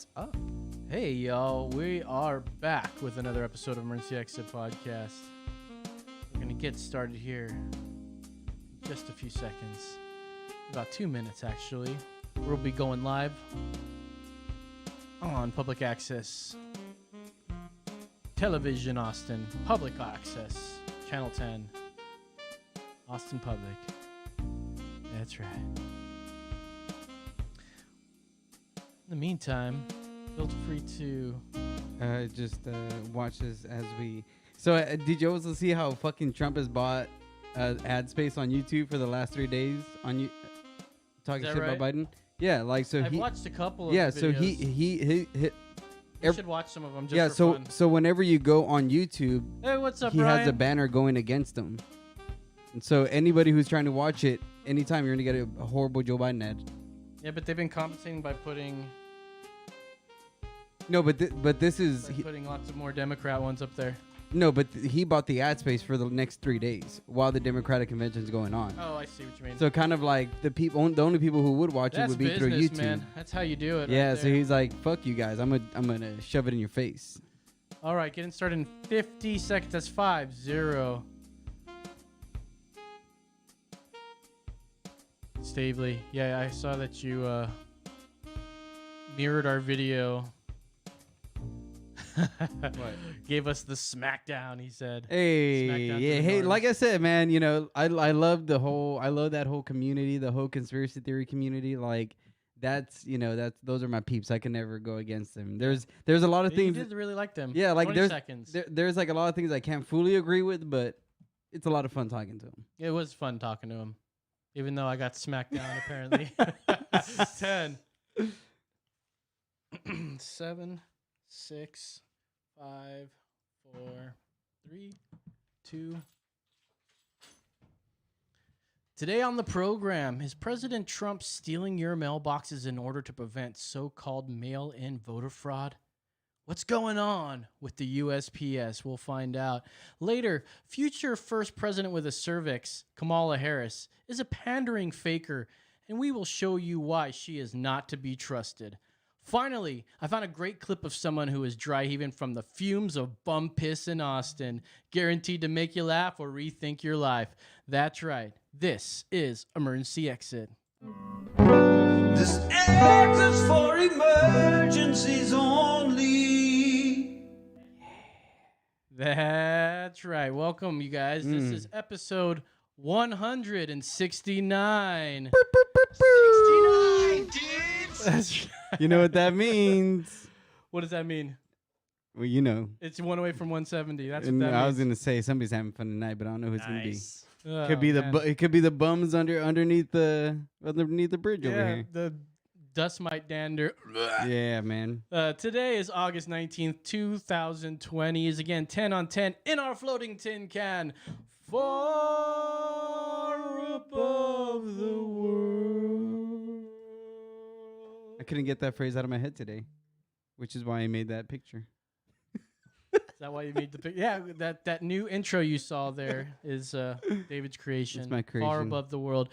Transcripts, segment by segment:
What's up? Hey, y'all. We are back with another episode of Emergency Exit Podcast. We're going to get started here in just a few seconds. About 2 minutes, actually. We'll be going live on public access television, Austin. Public access, Channel 10, Austin Public. That's right. In the meantime, feel free to just watch this as we. So, did you also see how fucking Trump has bought ad space on YouTube for the last 3 days on you talking shit right? about Biden? Yeah, like so. I've watched a couple of yeah, videos. so he You should watch some of them just yeah, for fun. so whenever you go on YouTube, Hey, what's up, he Brian? has a banner going against him. And so anybody who's trying to watch it, anytime you're gonna get a horrible Joe Biden ad. Yeah, but they've been compensating by putting No, but this is putting lots of more Democrat ones up there. no, but he bought the ad space for the next 3 days while the Democratic convention's going on. Oh, I see what you mean. So kind of like the only people who would watch That's it would be business, through YouTube. man. That's how you do it. Yeah, right so there. he's like, "Fuck you guys! I'm gonna shove it in your face." All right, getting started in 50 seconds. That's 5-0. Stavely, yeah, I saw that you mirrored our video. What? Gave us the smackdown, he said. Hey, Smackdown to yeah, the hey, norms. like I said, man, you know, I love that whole community, the whole conspiracy theory community. Like those are my peeps. I can never go against them. There's a lot of You things. did really like them. Yeah, like 20 seconds. there's like a lot of things I can't fully agree with, but it's a lot of fun talking to them. It was fun talking to him, even though I got smacked down, apparently. 10, 7, 6, 5, 4, 3, 2. Today on the program, is President Trump stealing your mailboxes in order to prevent so-called mail-in voter fraud? What's going on with the USPS? We'll find out. Later, future first president with a cervix, Kamala Harris, is a pandering faker, and we will show you why she is not to be trusted. Finally, I found a great clip of someone who is dry heaving from the fumes of bum piss in Austin, guaranteed to make you laugh or rethink your life. That's right. This is Emergency Exit. This exit's for emergencies only. That's right. Welcome, you guys. This is episode 169. 69, dudes. That's right. You know what that means? What does that mean? Well, you know. It's one away from 170. That's what And that I means. was gonna say somebody's having fun tonight, but I don't know who it's gonna be. Oh, Could be man. it could be the bums underneath the bridge over Yeah, here. the dust mite dander. Yeah, man. Today is August 19th, 2020. Is again 10 on 10 in our floating tin can. Far above the world. I couldn't get that phrase out of my head today, which is why I made that picture. Is that why you made the pic? Yeah, that new intro you saw there is David's creation. It's my Far creation. above the world.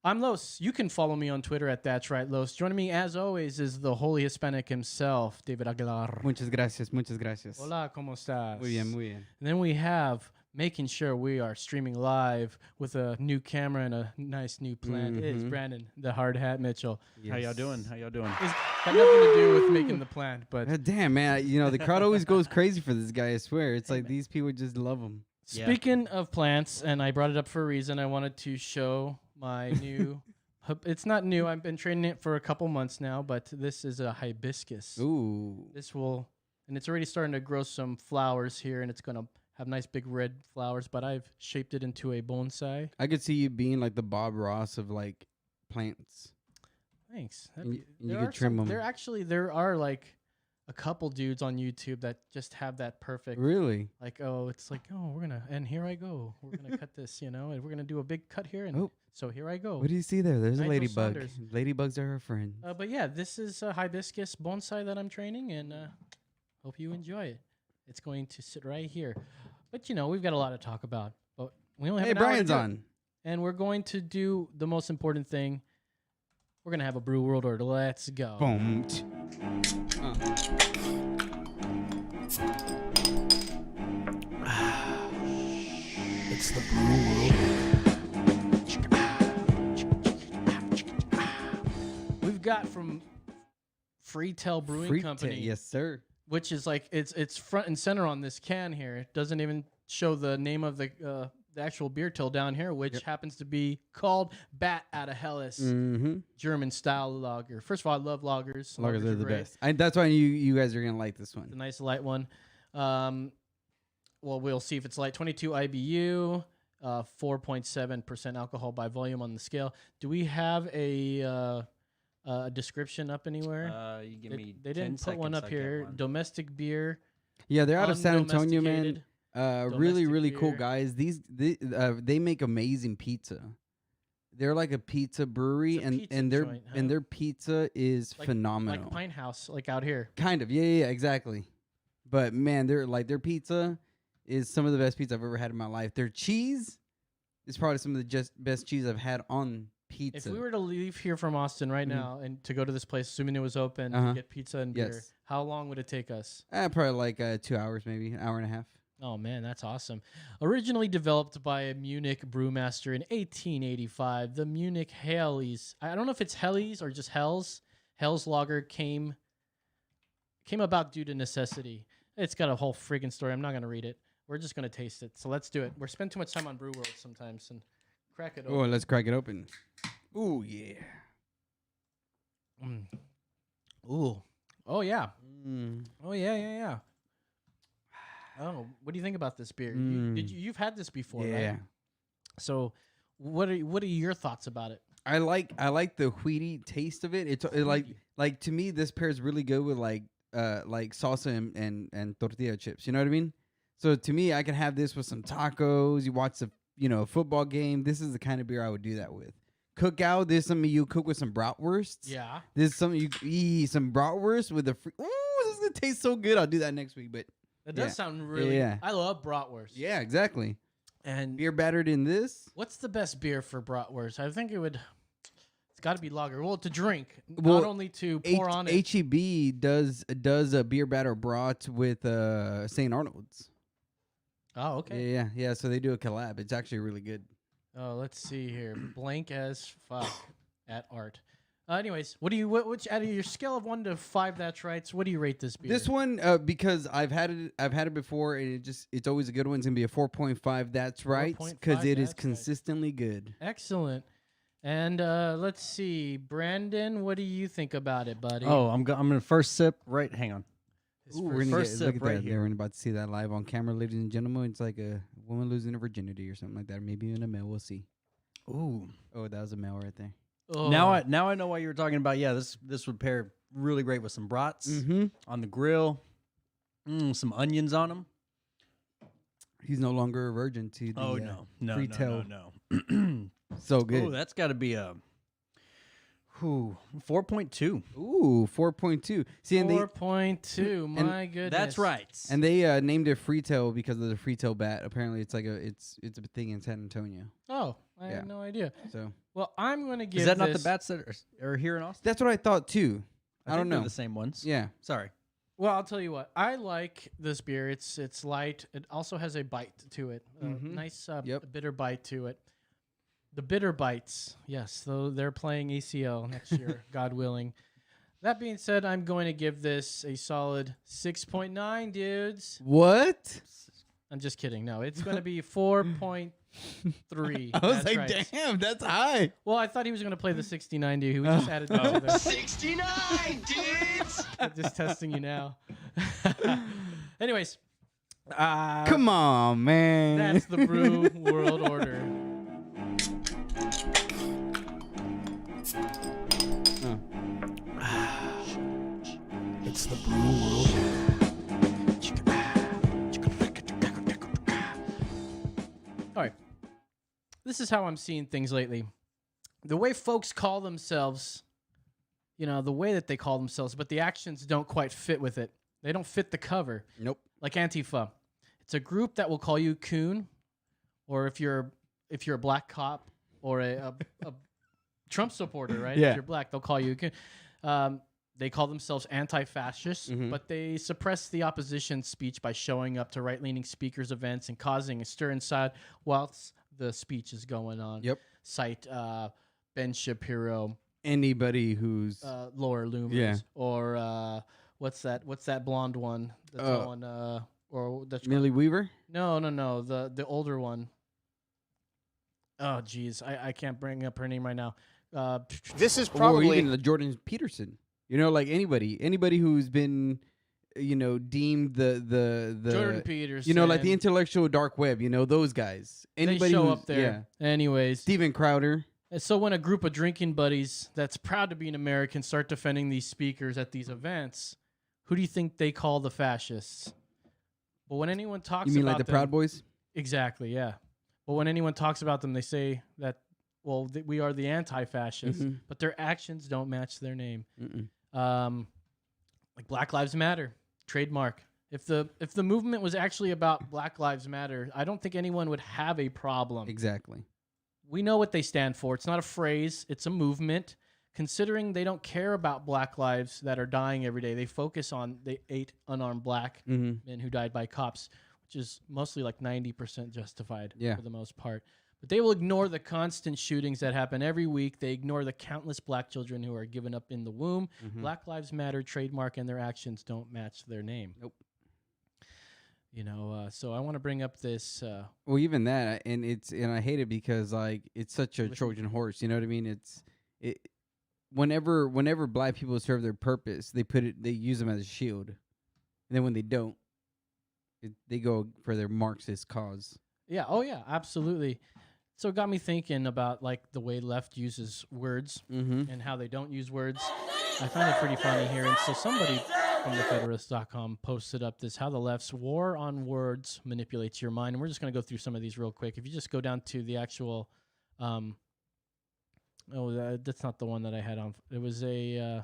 I'm Los. You can follow me on Twitter at That's Right Los. Joining me as always is the holy Hispanic himself, David Aguilar. Muchas gracias, muchas gracias. Hola, ¿cómo estás? Muy bien, muy bien. And then we have making sure we are streaming live with a new camera and a nice new plant is Brandon, the hard hat Mitchell. Yes. How y'all doing? How y'all doing? It's got nothing to do with making the plant, but God damn, man. You know, the crowd always goes crazy for this guy, I swear. It's like these people just love him. Yeah. speaking of plants, and I brought it up for a reason, I wanted to show my new... It's not new. I've been training it for a couple months now, but this is a hibiscus. Ooh. This will... And it's already starting to grow some flowers here, and it's going to have nice big red flowers, but I've shaped it into a bonsai. I could see you being like the Bob Ross of like plants. Thanks. And you There could are trim some- them. There are like a couple dudes on YouTube that just have that perfect, Really? like, oh, it's like, oh, we're gonna, and here I go, we're gonna cut this, and we're gonna do a big cut here, and Oh. so here I go. What do you see there? There's a Nigel ladybug. Saunders. Ladybugs are her friend. But yeah, this is a hibiscus bonsai that I'm training, and hope you enjoy it. It's going to sit right here. But we've got a lot to talk about. But we only have Hey, an hour to Brian's do it. on. And we're going to do the most important thing. We're gonna have a brew world order. Let's go. Boom. It's the brew world. We've got from Freetail Brewing Company. Yes, sir. Which is like it's front and center on this can here. It doesn't even show the name of the actual beer till down here, which happens to be called Bat out of Helles, German style lager. First of all, I love lagers. Lagers are the great. best. That's why you guys are gonna like this one. It's a nice light one. Well, we'll see if it's light. 22 IBU, 4.7% alcohol by volume on the scale. Do we have a description up anywhere? You give me they didn't put one up here. Domestic beer. Yeah, they're out of San Antonio, man. Undomesticated. Really cool beer. guys. They make amazing pizza. They're like a pizza brewery, It's a and pizza their joint, and huh? their pizza is phenomenal. Like Pine House, like out here. Kind of, yeah, exactly. But man, their pizza is some of the best pizza I've ever had in my life. Their cheese is probably some of the best cheese I've had on pizza. If we were to leave here from Austin right now and to go to this place, assuming it was open, to get pizza and beer, Yes. how long would it take us? Probably like 2 hours, maybe an hour and a half. Oh man, that's awesome. Originally developed by a Munich brewmaster in 1885, the Munich Helles. I don't know if it's Helles or just Helles. Helles lager came about due to necessity. It's got a whole friggin' story. I'm not gonna read it. We're just gonna taste it. So let's do it. We're spending too much time on Brew World sometimes and crack it Oh, open. let's crack it open. Ooh, yeah. Ooh. Oh yeah. Mm. Oh yeah. Oh, what do you think about this beer? You've had this before, Yeah. right? So, what are your thoughts about it? I like the wheaty taste of it. It's like to me this pairs really good with like salsa and tortilla chips. You know what I mean? So to me, I can have this with some tacos. You watch a football game. This is the kind of beer I would do that with. Cookout. This is something you cook with some bratwursts. Yeah. This is something you eat some bratwurst with ooh, this is gonna taste so good. I'll do that next week. But That does sound really. Yeah. I love bratwurst. yeah, exactly. And Beer battered in this. what's the best beer for bratwurst? I think it's got to be lager. Well, to drink, Well, not only to pour on it. HEB does a beer batter brought with St. Arnold's. Oh, okay. Yeah. So they do a collab. It's actually really good. Oh, let's see here. Blank as fuck at art. Anyways, which out of your scale of 1 to 5, that's right. So what do you rate this beer? This one, because I've had it before, and it's always a good one. It's gonna be a 4.5. That's right, 4.5, because it is that's right. consistently good. Excellent. And let's see, Brandon, what do you think about it, buddy? Oh, I'm gonna first sip. Right, hang on. His Ooh, first- we're gonna first get, sip look at right that. here. We're about to see that live on camera, ladies and gentlemen. It's like a woman losing her virginity or something like that, or maybe even a male. We'll see. Ooh. Oh, that was a male right there. Oh. Now I know why you were talking about. Yeah, this would pair really great with some brats on the grill. Some onions on them. He's no longer a virgin to the no, Freetail. no. So good. Oh, that's got to be a 4.2. Ooh, 4.2. See, and 4.2. My goodness. That's right. they named it Freetail because of the Freetail bat. Apparently, it's like it's a thing in San Antonio. Oh, I had no idea. So Well, I'm going to give Is that not the this- bats that are here in Austin? that's what I thought too. I don't think they're know. the same ones. Yeah. Sorry. Well, I'll tell you what. I like this beer. It's light. It also has a bite to it. Nice bitter bite to it. The bitter bites. Yes, though they're playing ACL next year, God willing. That being said, I'm going to give this a solid 6.9, dudes. What? I'm just kidding. No, it's going to be 4.3. I was That's like, right. damn, that's high. Well, I thought he was going to play the 69 dude. We just added that to there. 69 dudes! I'm just testing you now. Anyways, Come on, man. that's the Brew World Order. It's the Brew World All right. This is how I'm seeing things lately. The way folks call themselves, the way that they call themselves, but the actions don't quite fit with it. They don't fit the cover. Nope. Like Antifa. It's a group that will call you coon, or if you're a black cop or a Trump supporter, right? Yeah. If you're black, they'll call you. They call themselves anti-fascists, but they suppress the opposition speech by showing up to right-leaning speakers' events and causing a stir inside whilst the speech is going on. Yep. Cite Ben Shapiro, Anybody who's Laura Loomis, Yeah. or what's that blonde one that's on or that's Millie Weaver. no, the older one. Oh geez, I can't bring up her name right now. This is Or probably even Jordan Peterson. You know, like anybody who's been, deemed the Jordan Peterson. you know, like the intellectual dark web. You know, those guys. Anybody they show who's- up there. Anyways, Steven Crowder. and so when a group of drinking buddies that's proud to be an American start defending these speakers at these events, who do you think they call the fascists? But when anyone talks You mean about like the them, Proud Boys? exactly, yeah. But when anyone talks about them, they say that, well, we are the anti-fascists, but their actions don't match their name. Like Black Lives Matter, trademark. If the movement was actually about Black Lives Matter, I don't think anyone would have a problem. Exactly. We know what they stand for. It's not a phrase, it's a movement. Considering they don't care about black lives that are dying every day, they focus on the 8 unarmed black men who died by cops, which is mostly like 90% justified for the most part. But they will ignore the constant shootings that happen every week. They ignore the countless black children who are given up in the womb. Black Lives Matter trademark, and their actions don't match their name. Nope. You know, so I want to bring up this. Well, even that, and I hate it because like it's such a Listen. Trojan horse. You know what I mean? Whenever black people serve their purpose, they use them as a shield, and then when they don't, they go for their Marxist cause. Yeah. Oh, yeah. Absolutely. So it got me thinking about like the way left uses words and how they don't use words. I find it pretty funny here. And so somebody from thefederalist.com posted up this how the left's war on words manipulates your mind. And we're just going to go through some of these real quick. If you just go down to the actual, that's not the one that I had on. It was a.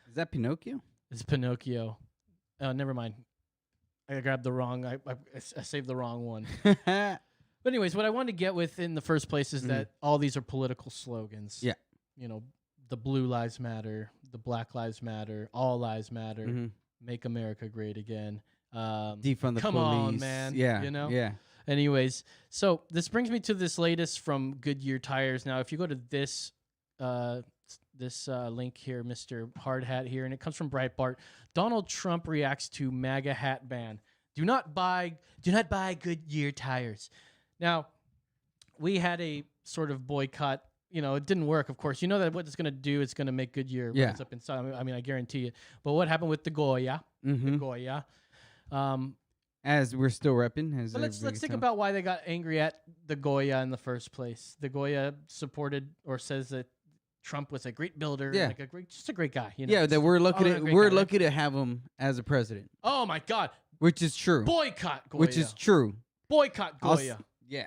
Is that Pinocchio? It's Pinocchio. Never mind. I grabbed the wrong. I saved the wrong one. But anyways, what I wanted to get with in the first place is that all these are political slogans. Yeah. You know, the Blue Lives Matter, the Black Lives Matter, All Lives Matter, Make America Great Again. Defund the come police. on, man. Yeah. You know? Yeah. Anyways, so this brings me to this latest from Goodyear Tires. Now, if you go to this link here, Mr. Hard Hat here, and it comes from Breitbart. Donald Trump reacts to MAGA hat ban. Do not buy Goodyear tires. Now, we had a sort of boycott. You know, it didn't work, of course. You know that what it's going to do, it's going to make Goodyear rise up inside. I mean, I guarantee it. But what happened with the Goya? The Goya. As we're still repping. But let's think about why they got angry at the Goya in the first place. The Goya supported or says that Trump was a great builder, like just a great guy. You know? Yeah, that we're lucky guy, to have him as a president. Oh my God, which is true. Boycott Goya. Which is true. Boycott Goya. Yeah.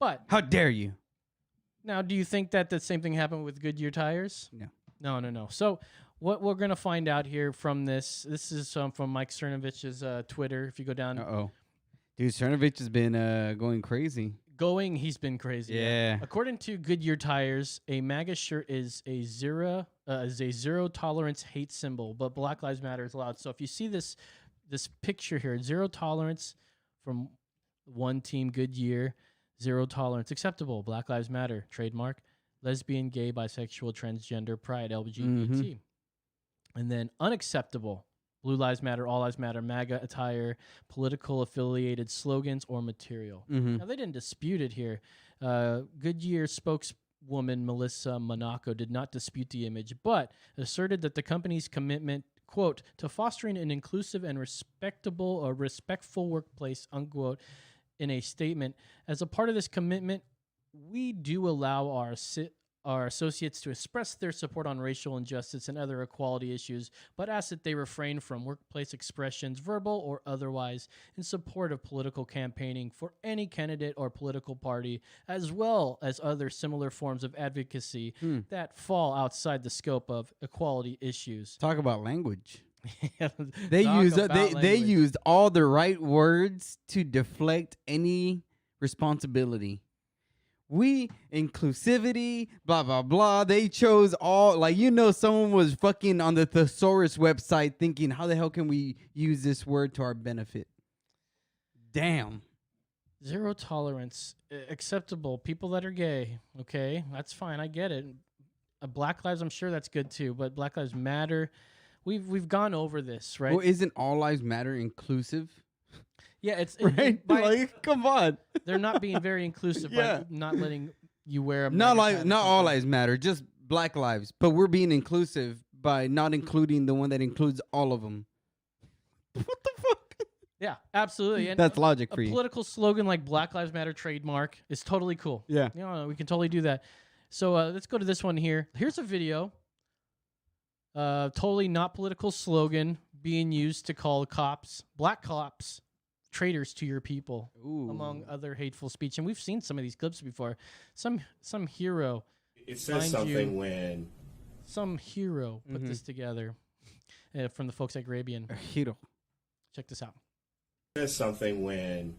But how dare you? Now, do you think that the same thing happened with Goodyear tires? No. So what we're gonna find out here from this is from Mike Cernovich's Twitter. If you go down, dude, Cernovich has been going crazy. He's been crazy. Yeah. According to Goodyear Tires, a MAGA shirt is a zero tolerance hate symbol, but Black Lives Matter is allowed. So if you see this picture here, zero tolerance from one team, Goodyear, zero tolerance acceptable, Black Lives Matter trademark, lesbian, gay, bisexual, transgender, pride, LGBT, and then unacceptable. Blue Lives Matter, All Lives Matter, MAGA attire, political affiliated slogans or material. Now, they didn't dispute it here. Goodyear spokeswoman Melissa Monaco did not dispute the image, but asserted that the company's commitment, quote, to fostering an inclusive and respectful workplace, unquote, in a statement. As a part of this commitment, we do allow our associates to express their support on racial injustice and other equality issues, but ask that they refrain from workplace expressions, verbal or otherwise, in support of political campaigning for any candidate or political party, as well as other similar forms of advocacy that fall outside the scope of equality issues. Talk about language. They used all the right words to deflect any responsibility. we inclusivity, blah blah blah. They chose all like someone was fucking on the thesaurus website thinking, how the hell can we use this word to our benefit? Damn. Zero tolerance, acceptable. People that are gay, okay, that's fine. I get it. Black lives, I'm sure that's good too. But Black Lives Matter, we've gone over this, right? Well, isn't all lives matter inclusive? Yeah, it's right. Like, come on. They're not being very inclusive by not letting you wear a not all lives matter, just Black lives. But we're being inclusive by not including the one that includes all of them. What the fuck? Yeah, absolutely. And that's logic for you. A political slogan like Black Lives Matter trademark is totally cool. Yeah. We can totally do that. So let's go to this one here. Here's a video. Totally not political slogan being used to call black cops, traitors to your people, among other hateful speech. And we've seen some of these clips before. Some hero. It says something when some hero put this together from the folks at Grabian. A hero. Check this out. Says something when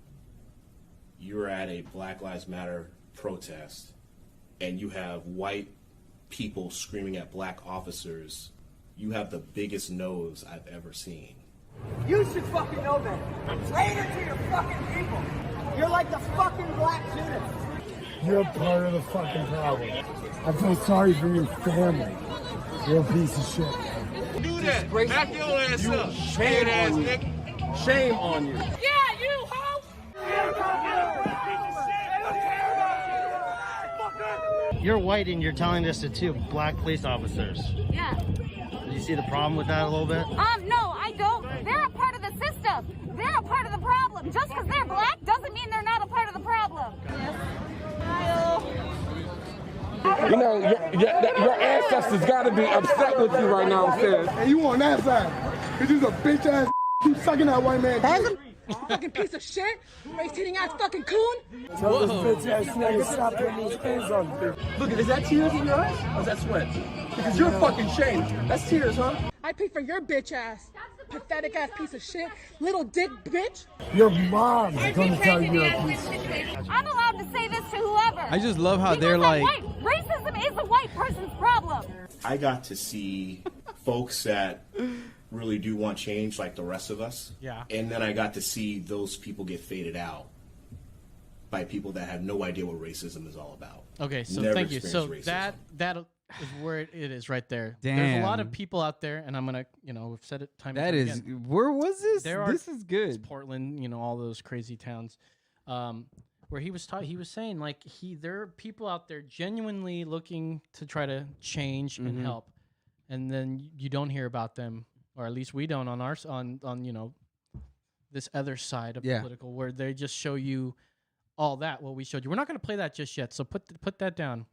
you're at a Black Lives Matter protest and you have white people screaming at black officers. You have the biggest nose I've ever seen. You should fucking know that. Traitor to your fucking people. You're like the fucking Black Judas. You're part of the fucking problem. I feel sorry for your family. You're a piece of shit. Do that. Back your ass up. Shame ass nigga. Shame on you. Yeah, you hoe! You're white and you're telling this to two black police officers. Yeah. Do you see the problem with that a little bit? No, I don't. They're a part of the system. They're a part of the problem. Just because they're black doesn't mean they're not a part of the problem. You know, your ancestors got to be upset with you right now, sis. And you on that side. Because you're a bitch ass. Keep sucking that white man. Fucking piece of shit. Race-eating ass fucking coon. Tell this bitch ass nigga stop putting those things on me. Look, is that tears in your eyes? Or is that sweat? Because you're fucking shame. That's tears, huh? I paid for your bitch ass. Pathetic ass piece of shit. Little dick bitch. Your mom's gonna tell you you're a piece of shit. I'm allowed to say this to whoever. I just love how Because they're I'm like... white. Racism is a white person's problem. I got to see folks that really do want change like the rest of us. Yeah. And then I got to see those people get faded out by people that have no idea what racism is all about. Okay, so Never thank you. So experienced that is where it is right there. Damn. There's a lot of people out there, and I'm gonna, we've said it time and That time is... again. Where was this? This is It's good. Portland, all those crazy towns. Where he was saying like there are people out there genuinely looking to try to change and help, and then you don't hear about them, or at least we don't on our on this other side of political, where they just show you all that what we showed you. We're not going to play that just yet, so put that down.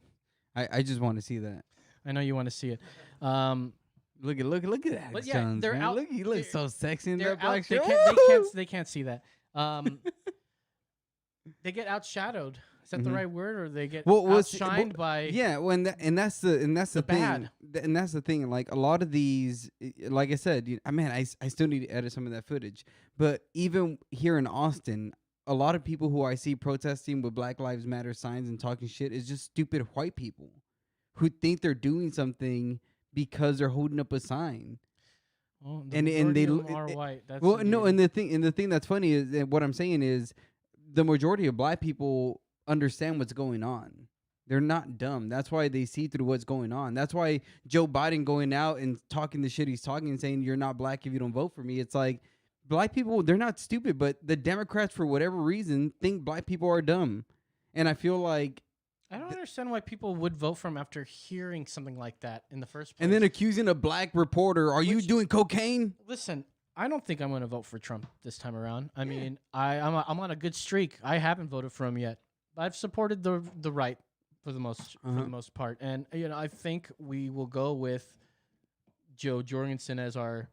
I just want to see that. I know you want to see it. Look at that. But yeah, Jones, they're man. out. Look, he looks so sexy in They're that black out, shirt. they can't see that. They get outshadowed. Is that the right word, or they get outshined by? Yeah, and that's the thing. bad. And that's the thing. Like a lot of these, like I said, I still need to edit some of that footage. But even here in Austin, a lot of people who I see protesting with Black Lives Matter signs and talking shit is just stupid white people who think they're doing something because they're holding up a sign. Well, and they are white. That's well, the no, beauty. and the thing that's funny is and what I'm saying is the majority of black people understand what's going on. They're not dumb. That's why they see through what's going on. That's why Joe Biden going out and talking the shit he's talking and saying you're not black if you don't vote for me. It's like black people, they're not stupid, but the Democrats for whatever reason think black people are dumb. And I feel like I don't understand why people would vote for him after hearing something like that in the first place. and then accusing a black reporter, are you doing cocaine? Listen, I don't think I'm going to vote for Trump this time around. I mean, I'm on a good streak. I haven't voted for him yet. I've supported the right for the most part, and I think we will go with Jo Jorgensen as our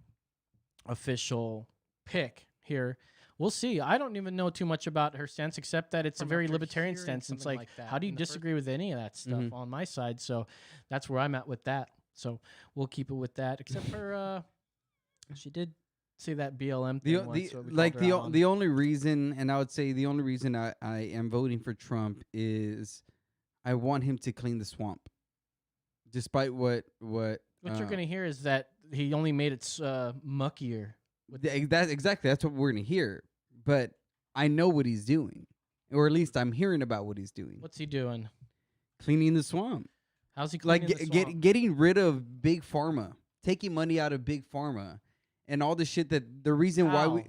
official pick here. We'll see. I don't even know too much about her stance, except that it's a very libertarian stance. It's like, how do you disagree with any of that stuff on my side? So that's where I'm at with that. So we'll keep it with that, except for she did say that BLM thing once. So the only reason, and I would say the only reason I am voting for Trump is I want him to clean the swamp. Despite what you're gonna hear is that he only made it muckier. That's what we're gonna hear. But I know what he's doing, or at least I'm hearing about what he's doing. What's he doing? Cleaning the swamp. How's he cleaning the swamp? Getting rid of big pharma, taking money out of big pharma, and all the shit that the reason why we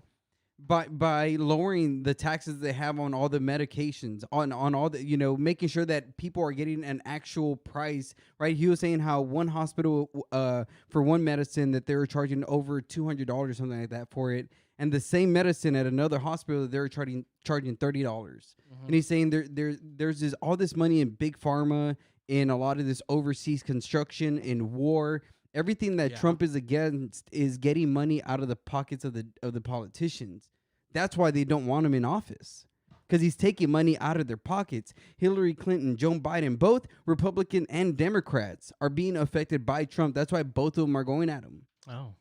by lowering the taxes they have on all the medications, on all the, making sure that people are getting an actual price, right? He was saying how one hospital for one medicine that they were charging over $200 or something like that for it, and the same medicine at another hospital that they were charging $30. And he's saying there's all this money in big pharma, in a lot of this overseas construction, in war. Everything that Trump is against is getting money out of the pockets of the politicians. That's why they don't want him in office, because he's taking money out of their pockets. Hillary Clinton, Joe Biden, both Republican and Democrats are being affected by Trump. That's why both of them are going at him. Oh,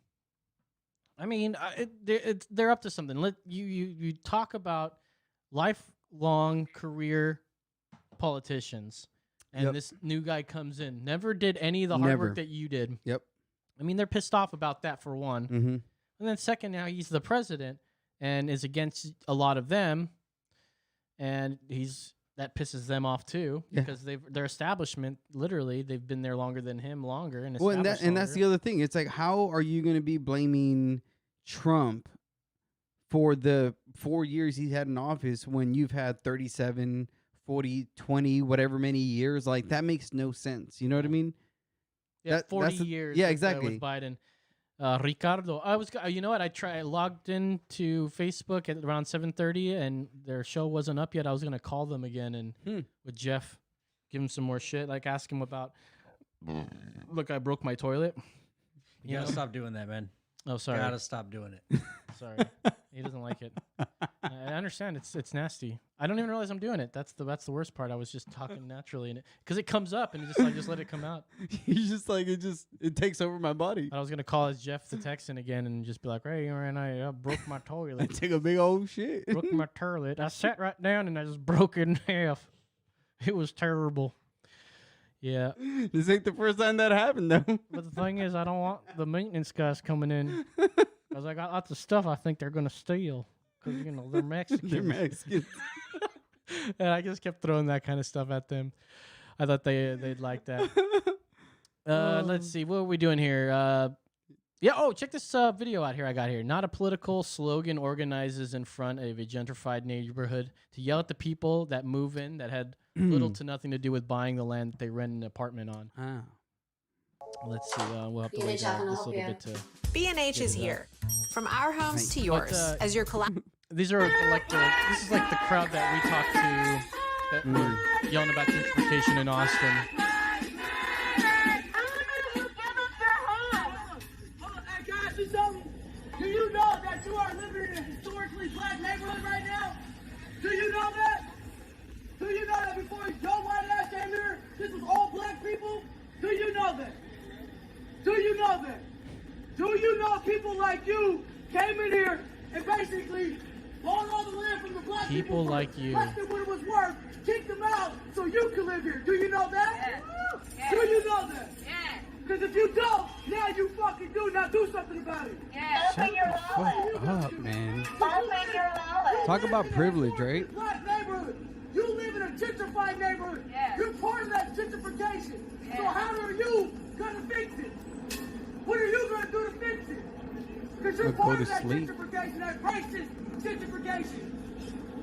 I mean, they're up to something. You talk about lifelong career politicians. And this new guy comes in, never did any of the hard work that you did. Yep. I mean, they're pissed off about that, for one. Mm-hmm. And then second, now he's the president and is against a lot of them. And that pisses them off too, because their establishment, literally, they've been there longer than him, longer. And that's the other thing. It's like, how are you going to be blaming Trump for the 4 years he had in office when you've had 37, 40, 20, whatever many years? Like, that makes no sense. You know what I mean? Yeah, 40 years. Yeah, exactly. With Biden. Ricardo, you know what? I logged into Facebook at around 7:30, and their show wasn't up yet. I was gonna call them again and with Jeff, give him some more shit. Like, ask him about. Look, I broke my toilet. You gotta stop doing that, man. Oh, sorry. You gotta stop doing it. Sorry, he doesn't like it. I understand it's nasty. I don't even realize I'm doing it. That's the worst part. I was just talking naturally, and because it comes up, and just let it come out. He's just like, it takes over my body. I was gonna call as Jeff the Texan again and just be like, "Hey, man, I broke my toilet. I take a big old shit. Broke my toilet. I sat right down and I just broke it in half. It was terrible." Yeah. This ain't the first time that happened, though. But the thing is, I don't want the maintenance guys coming in, because I got lots of stuff I think they're gonna steal, because they're Mexicans. They're Mexicans. And I just kept throwing that kind of stuff at them. I thought they'd like that. Let's see, what are we doing here? Check this video out here. I got here. Not a political slogan organizes in front of a gentrified neighborhood to yell at the people that move in that had little to nothing to do with buying the land that they rent an apartment on. Let's see. We'll have to wait just a little bit to. B&H is here, from our homes to yours, as your These are this is like the crowd that we talked to that were yelling about gentrification in Austin. Do you know that you are living in a historically black neighborhood right now? Do you know that? Do you know that before Joe White came here, this was all black people? Do you know that? Do you know that? Do you know people like you came in here and basically bought all the land from the black people? People like you. Less than what it was worth, kicked them out so you could live here. Do you know that? Yeah. Do you know that? Yeah. Because if you don't, now you fucking do. Now do something about it. Yeah. Shut the fuck up, man. Talk about privilege, right? Black neighborhood. You live in a gentrified neighborhood. Yeah. You're part of that gentrification. Yeah. So how are you gonna fix it? What are you gonna do to fix it? Because you're part of that gentrification, that racist gentrification.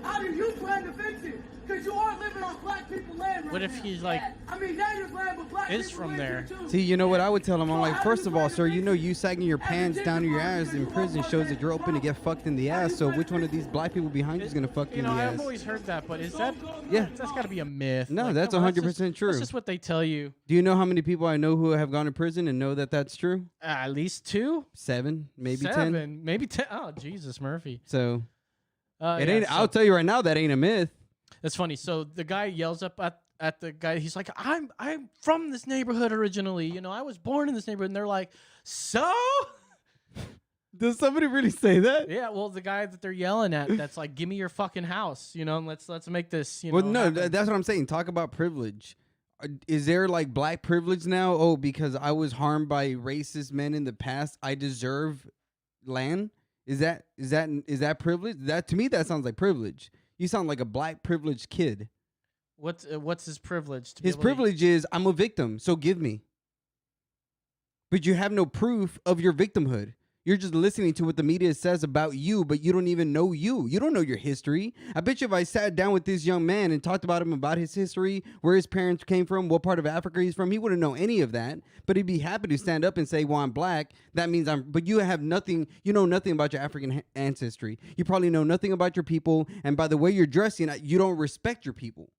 How do you plan to fix it? Because you are living on black people land right What if now. he's like, I mean, neighbors land, but black is people from live there? here too. See, you know what I would tell him? I'm like, first of all, sir, you know you sagging your pants down to your ass in prison shows that you're open to get fucked in the ass. So which one of these black people behind you is gonna fuck you in the ass? I've always heard that, but is that? Yeah, that's got to be a myth. No, Like, that's come on, 100% true. That's just what they tell you. Do you know how many people I know who have gone to prison and know that that's true? At least 2, 7, maybe 7, 10, maybe 10. Oh, Jesus, Murphy. So it yeah, ain't. I'll tell you right now, that ain't a myth. That's funny. So the guy yells up at the guy. He's like, I'm from this neighborhood originally. You know, I was born in this neighborhood. And they're like, so? Does somebody really say that? Yeah. Well, the guy that they're yelling at, that's like, give me your fucking house. You know, and let's make this. You Well, know, no, happen. that's what I'm saying. Talk about privilege. Is there like black privilege now? Oh, because I was harmed by racist men in the past, I deserve land? Is that privilege? That to me that sounds like privilege. You sound like a black privileged kid. What's his privilege? His privilege is I'm a victim, so give me. But you have no proof of your victimhood. You're just listening to what the media says about you, but you don't even know you. You don't know your history. I bet you if I sat down with this young man and talked about him, about his history, where his parents came from, what part of Africa he's from, he wouldn't know any of that. But he'd be happy to stand up and say, well, I'm black. That means but you have nothing, you know nothing about your African ancestry. You probably know nothing about your people. And by the way you're dressing, you don't respect your people.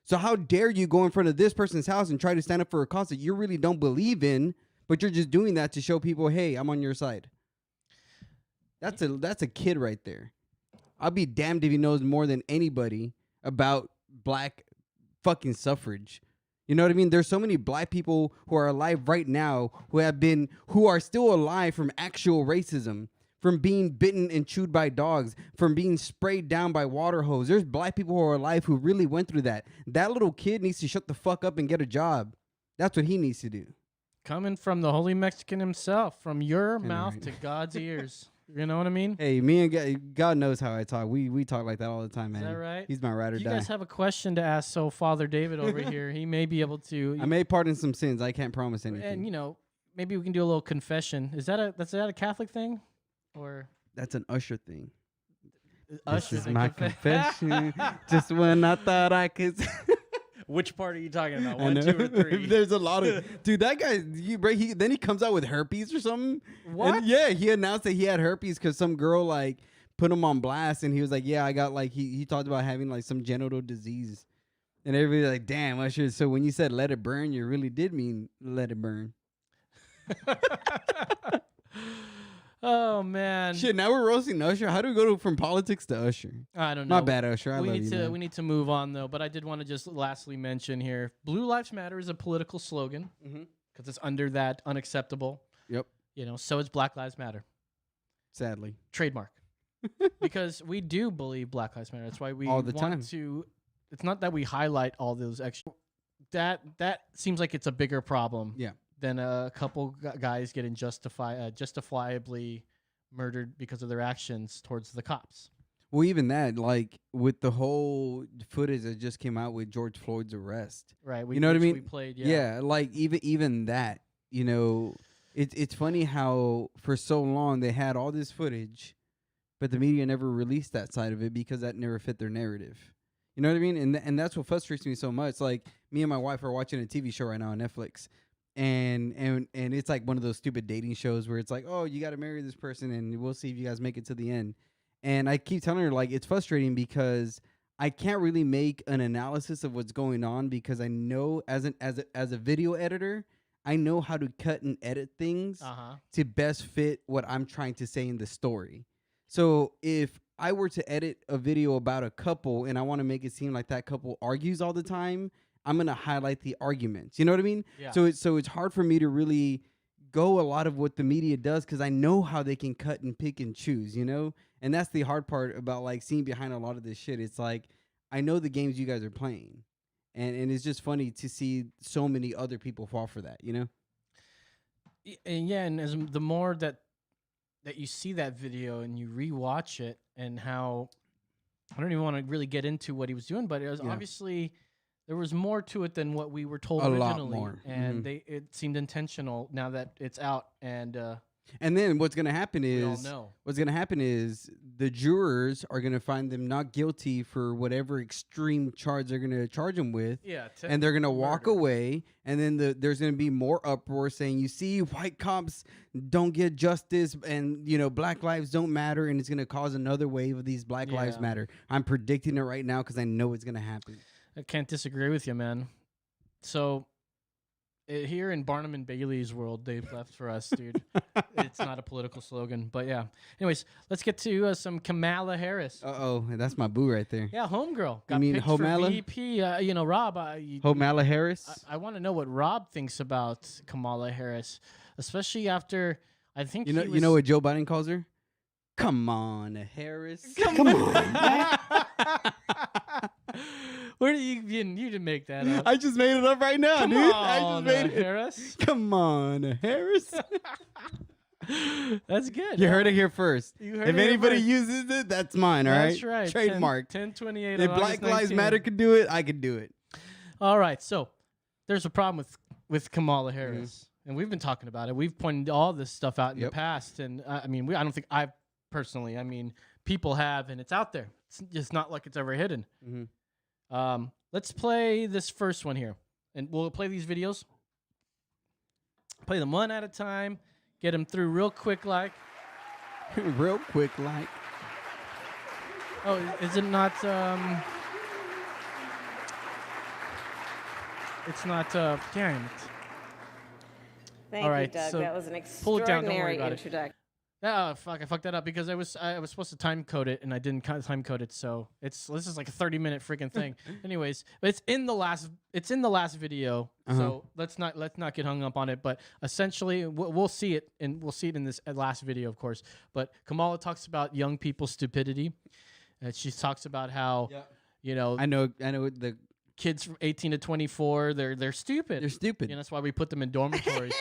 So how dare you go in front of this person's house and try to stand up for a cause that you really don't believe in, but you're just doing that to show people, hey, I'm on your side. That's a kid right there. I'll be damned if he knows more than anybody about black fucking suffrage. You know what I mean? There's so many black people who are alive right now who are still alive from actual racism, from being bitten and chewed by dogs, from being sprayed down by water hose. There's black people who are alive who really went through that. That little kid needs to shut the fuck up and get a job. That's what he needs to do. Coming from the holy Mexican himself, from your mouth to God's ears. You know what I mean? Hey, me and God knows how I talk. We talk like that all the time, man. Is that right? He's my ride or die. You guys have a question to ask, so Father David over here, he may be able to. I may pardon some sins. I can't promise anything. And maybe we can do a little confession. Is that a Catholic thing, or that's an usher thing? Usher this is my confession. Just when I thought I could. Which part are you talking about? 1, 2, or 3? There's a lot of dude. That guy, then he comes out with herpes or something. What? And yeah, he announced that he had herpes because some girl like put him on blast, and he was like, "Yeah, I got like he talked about having like some genital disease," and everybody's like, "Damn, Usher." So when you said "let it burn," you really did mean "let it burn." Oh man! Shit, now we're roasting Usher. How do we go from politics to Usher? I don't know. My bad, Usher. We need to move on though. But I did want to just lastly mention here: Blue Lives Matter is a political slogan because it's under that unacceptable. Yep. So is Black Lives Matter. Sadly, trademark. Because we do believe Black Lives Matter. That's why we all the want time. to. It's not that we highlight all those extra. That seems like it's a bigger problem. Yeah. Than a couple guys getting justifiably murdered because of their actions towards the cops. Well, even that, like with the whole footage that just came out with George Floyd's arrest, right? You know what I mean? We played, yeah. Like even that, it's funny how for so long they had all this footage, but the media never released that side of it because that never fit their narrative. You know what I mean? And that's what frustrates me so much. Like me and my wife are watching a TV show right now on Netflix. And it's like one of those stupid dating shows where it's like, oh, you got to marry this person and we'll see if you guys make it to the end. And I keep telling her, like, it's frustrating because I can't really make an analysis of what's going on because I know as a video editor, I know how to cut and edit things to best fit what I'm trying to say in the story. So if I were to edit a video about a couple and I want to make it seem like that couple argues all the time, I'm going to highlight the arguments. You know what I mean? Yeah. So it's hard for me to really go a lot of what the media does because I know how they can cut and pick and choose, And that's the hard part about like seeing behind a lot of this shit. It's like, I know the games you guys are playing. And it's just funny to see so many other people fall for that, And yeah, and as the more that you see that video and you rewatch it and how, I don't even want to really get into what he was doing, but it was obviously... There was more to it than what we were told originally. A lot more. And it seemed intentional now that it's out. And then what's going to happen is the jurors are going to find them not guilty for whatever extreme charge they're going to charge them with. Yeah. And they're going to walk away. And then there's going to be more uproar saying, you see, white cops don't get justice and, black lives don't matter. And it's going to cause another wave of these Black Lives Matter. I'm predicting it right now because I know it's going to happen. I can't disagree with you, man. So here in Barnum and Bailey's world, they've left for us, dude. It's not a political slogan, but yeah. Anyways, let's get to some Kamala Harris. Uh-oh, that's my boo right there. Yeah, homegirl. Got picked Homala? for VP. Rob. Homala Harris? I want to know what Rob thinks about Kamala Harris, especially after, I think you know what Joe Biden calls her? Come on, Harris. Come on. Where did you didn't make that up? I just made it up right now, Come dude. I on, just made it. Harris. Come on, Harris. That's good. You heard it here first. You heard If it here anybody first. uses it, that's mine, all right? That's right. Trademark. 10/28 If on Black August Lives 19. Matter could do it, I could do it. All right, so there's a problem with Kamala Harris, and we've been talking about it. We've pointed all this stuff out in the past, and I mean, I don't think I've personally. I mean, people have, and it's out there. It's just not like it's ever hidden. Let's play this first one here, and we'll play these videos. Play them one at a time. Get them through real quick, like. Real quick, like. Oh, is it not? It's not. Damn it. Thank All right, you, Doug. so that was an pull it down. Don't worry extraordinary about it. introduction. Oh fuck! I fucked that up because I was supposed to time code it and I didn't time code it. So this is like a 30-minute freaking thing. Anyways, but it's in the last video. So let's not get hung up on it. But essentially, we'll see it and we'll see it in this last video, of course. But Kamala talks about young people's stupidity. And she talks about how you know I know the kids from 18 to 24 they're stupid. They're stupid. You know, that's why we put them in dormitories.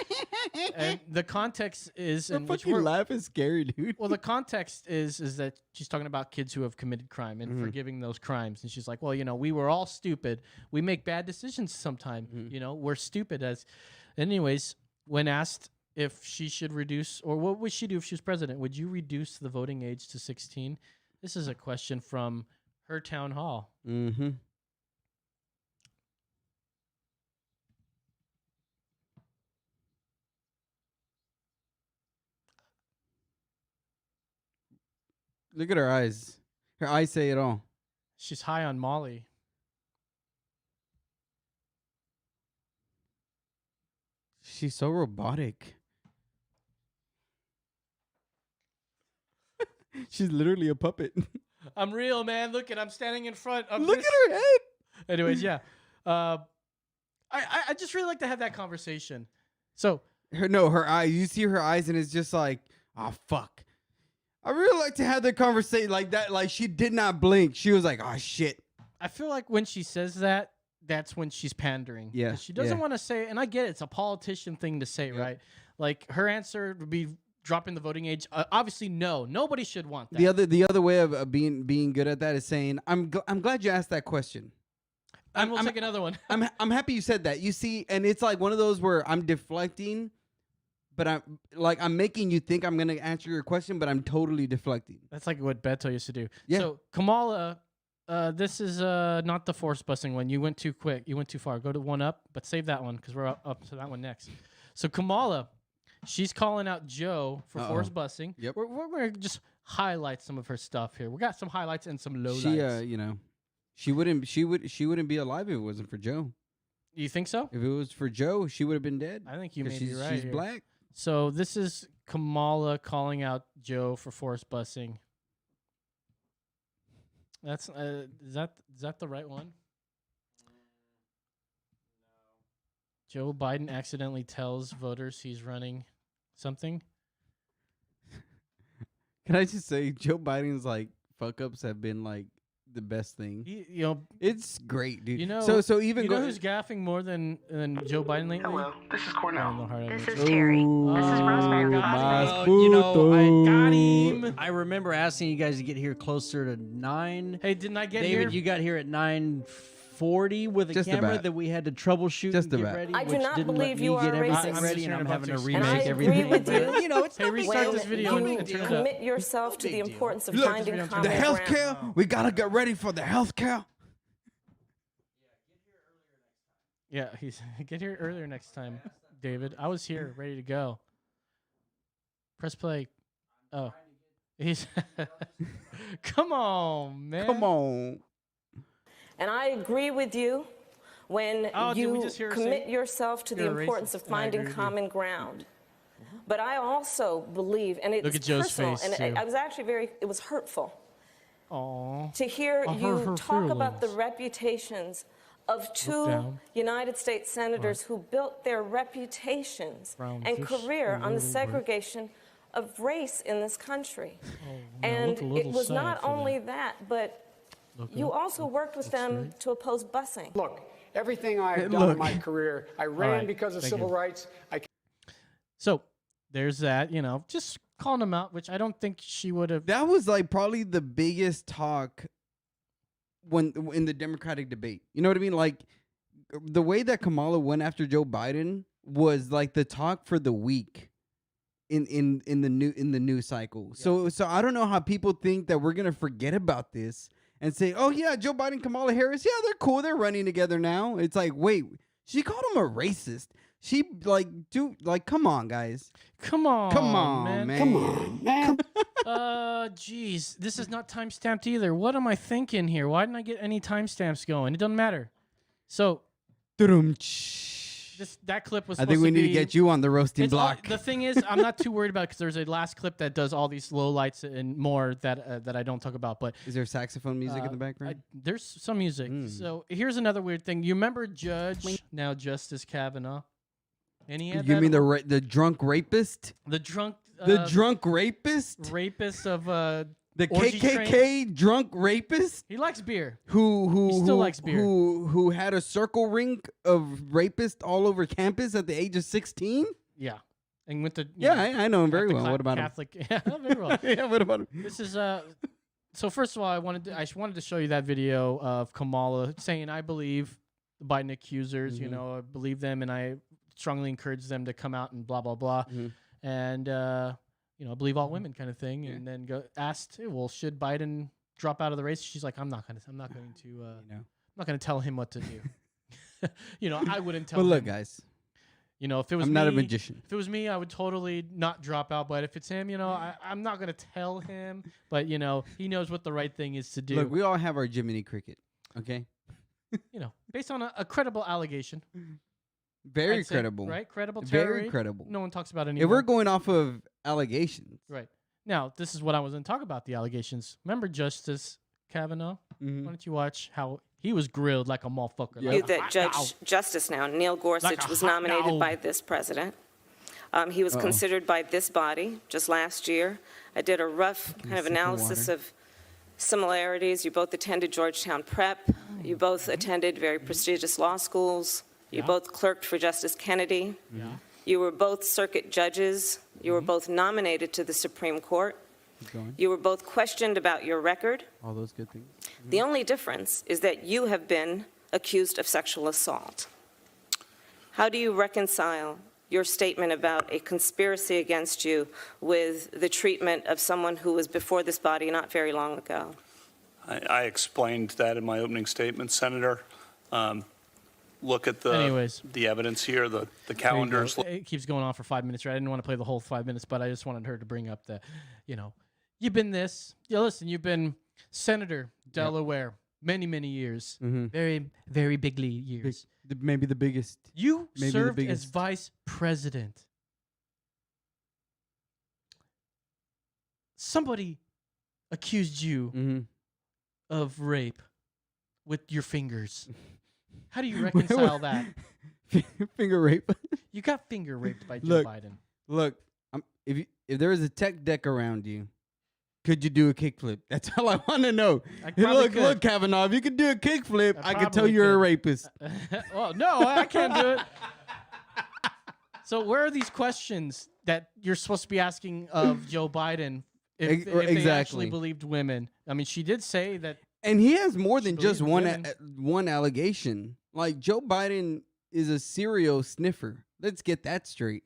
And the context is, The in which fucking laugh is scary, dude. well, the context is that she's talking about kids who have committed crime and forgiving those crimes. And she's like, well, you know, we were all stupid. We make bad decisions sometime. You know, we're stupid as. Anyways, when asked if she should reduce or what would she do if she was president, would you reduce the voting age to 16? This is a question from her town hall. Look at her eyes. Her eyes say it all. She's high on Molly. She's so robotic. She's literally a puppet. I'm real, man. Look, I'm standing in front of Look this. at her head. Anyways, yeah. I just really like to have that conversation. So her eyes. You see her eyes, and it's just like, oh fuck. I really like to have that conversation like that. Like she did not blink. She was like, oh shit. I feel like when she says that, that's when she's pandering. Yeah, 'Cause she doesn't want to say, and I get it. It's a politician thing to say, right? Like her answer would be dropping the voting age. Obviously, no. Nobody should want that. The other way of being good at that is saying, I'm glad you asked that question. And we'll take another one. I'm happy you said that. You see, and it's like one of those where I'm deflecting, but I'm making you think I'm gonna answer your question, but I'm totally deflecting. That's like what Beto used to do. Yeah. So Kamala, this is not the force busing one. You went too quick. You went too far. Go to one up, but save that one because we're up to that one next. So Kamala, she's calling out Joe for force busing. Yep. We're gonna just highlight some of her stuff here. We got some highlights and some lowlights. She you know, she wouldn't be alive if it wasn't for Joe. You think so? If it was for Joe, she would have been dead. I think you may be right. She's here. black. So this is Kamala calling out Joe for force busing. That's is that the right one? Joe Biden accidentally tells voters he's running something. Can I just say Joe Biden's like fuck ups have been like the best thing. You know, it's great, dude. You know, so even you know who's gaffing more than Joe Biden lately? Hello, this is Cornell. This is Terry. This is Rosemary. You know, I got him. I remember asking you guys to get here closer to 9. Hey, didn't I get David, here? you got here at 9:40 with a Just camera about. that we had to troubleshoot Just and get about. ready, I do which not didn't believe let you me are get everything racist. ready, and I'm having to And remake I everything. agree with you. You know, it's Hey, no big restart deal. this video you and turn it up. commit yourself to the importance of Look, finding the common the ground. health care. We gotta get ready for the health care. Yeah, get here earlier next time, David. I was here, ready to go. Press play. Oh, he's. Come on, man. Come on. And I agree with you when Oh, did we you just hear her commit say yourself to the you're a importance racist? of And I finding agree with you. common ground. But I also believe, and it's Look at Joe's personal, face, and too. I was actually it was hurtful Aw. to hear I hurt you her talk about the feelings. reputations of two down. United States senators who built their reputations Brown and fish, career a on the little segregation of race in this country. I And look a it little was sad not for only that, but You also worked with them to oppose busing. Look, everything I've done in my career, I ran because of civil rights. So there's that, just calling him out, which I don't think she would have. That was like probably the biggest talk in the Democratic debate. You know what I mean? Like the way that Kamala went after Joe Biden was like the talk for the week in the news cycle. Yeah. So I don't know how people think that we're gonna forget about this and say, oh yeah, Joe Biden, Kamala Harris, yeah, they're cool, they're running together now. It's like, wait, she called him a racist. She come on, guys. Come on, man. Come on, man. Geez, this is not time stamped either. What am I thinking here? Why didn't I get any timestamps going? It doesn't matter. So, that clip was. I think we need to get you on the roasting block. The thing is, I'm not too worried about it because there's a last clip that does all these lowlights and more that I don't talk about. But is there saxophone music in the background? There's some music. So here's another weird thing. You remember Judge, now Justice Kavanaugh? And he had you mean the drunk rapist? The drunk rapist? Rapist of the KKK drunk rapist? He likes beer. He still likes beer. Who had a circle ring of rapists all over campus at the age of 16? Yeah. And went to I know him very well. What about Catholic? Yeah, very well. Yeah, what about him? This is so first of all, I wanted to show you that video of Kamala saying, I believe the Biden accusers, I believe them and I strongly encourage them to come out and blah blah blah, and believe all women kind of thing, and then asked, hey, well, should Biden drop out of the race? She's like, I'm not going to tell him what to do. I wouldn't tell. But him. Look, guys, if it was I'm not a magician. If it was me, I would totally not drop out. But if it's him, I'm not going to tell him. But he knows what the right thing is to do. Look, we all have our Jiminy Cricket, okay? Based on a credible allegation. Very credible. Right? Credible. Very credible. No one talks about it anymore. If we're going off of allegations. Right. Now, this is what I was going to talk about, the allegations. Remember Justice Kavanaugh? Why don't you watch how he was grilled like a motherfucker? Knew that Justice now, Neil Gorsuch, was nominated by this president. He was considered by this body just last year. I did a rough kind of analysis of similarities. You both attended Georgetown Prep. You both attended very prestigious law schools. You both clerked for Justice Kennedy. You were both circuit judges. You were both nominated to the Supreme Court. You were both questioned about your record. All those good things. The only difference is that you have been accused of sexual assault. How do you reconcile your statement about a conspiracy against you with the treatment of someone who was before this body not very long ago? I explained that in my opening statement, Senator. Look at the evidence here, the calendars. It keeps going on for 5 minutes, right? I didn't want to play the whole 5 minutes, but I just wanted her to bring up that, you've been this. Listen, you've been Senator, Delaware, many, many years. Very, very bigly years. Maybe the biggest. You served as vice president. Somebody accused you of rape with your fingers. How do you reconcile that? Finger rape. You got finger raped by Joe Biden. Look, if there was a tech deck around you, could you do a kickflip? That's all I want to know. Look, Kavanaugh, if you could do a kickflip, I could tell you're a rapist. Well, no, I can't do it. So where are these questions that you're supposed to be asking of Joe Biden if they actually believed women? I mean, she did say that. And he has more than just one allegation. Like, Joe Biden is a serial sniffer. Let's get that straight.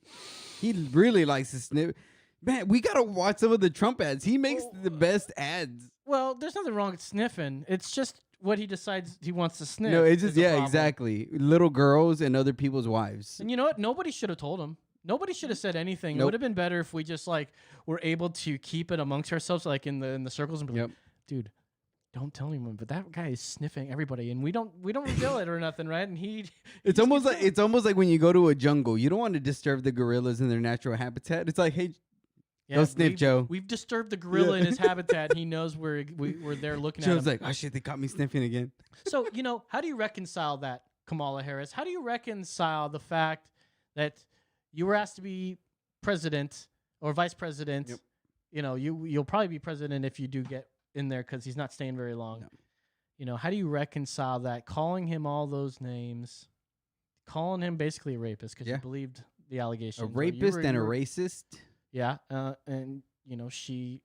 He really likes to sniff. Man, we got to watch some of the Trump ads. He makes the best ads. Well, there's nothing wrong with sniffing. It's just what he decides he wants to sniff. No, it's just, exactly. Little girls and other people's wives. And you know what? Nobody should have told him. Nobody should have said anything. Nope. It would have been better if we just, were able to keep it amongst ourselves, in the circles and be like, dude, don't tell anyone, but that guy is sniffing everybody, and we don't reveal it or nothing, right? And it's almost like when you go to a jungle, you don't want to disturb the gorillas in their natural habitat. It's like, hey, don't sniff, Joe. We've disturbed the gorilla in his habitat. He knows we're there looking at him. Joe's like, oh shit, they caught me sniffing again. So how do you reconcile that, Kamala Harris? How do you reconcile the fact that you were asked to be president or vice president? Yep. You'll probably be president if you do get in there because he's not staying very long. You know, how do you reconcile that? Calling him all those names, calling him basically a rapist because you believed the allegations. A rapist and a racist. Yeah, and you know he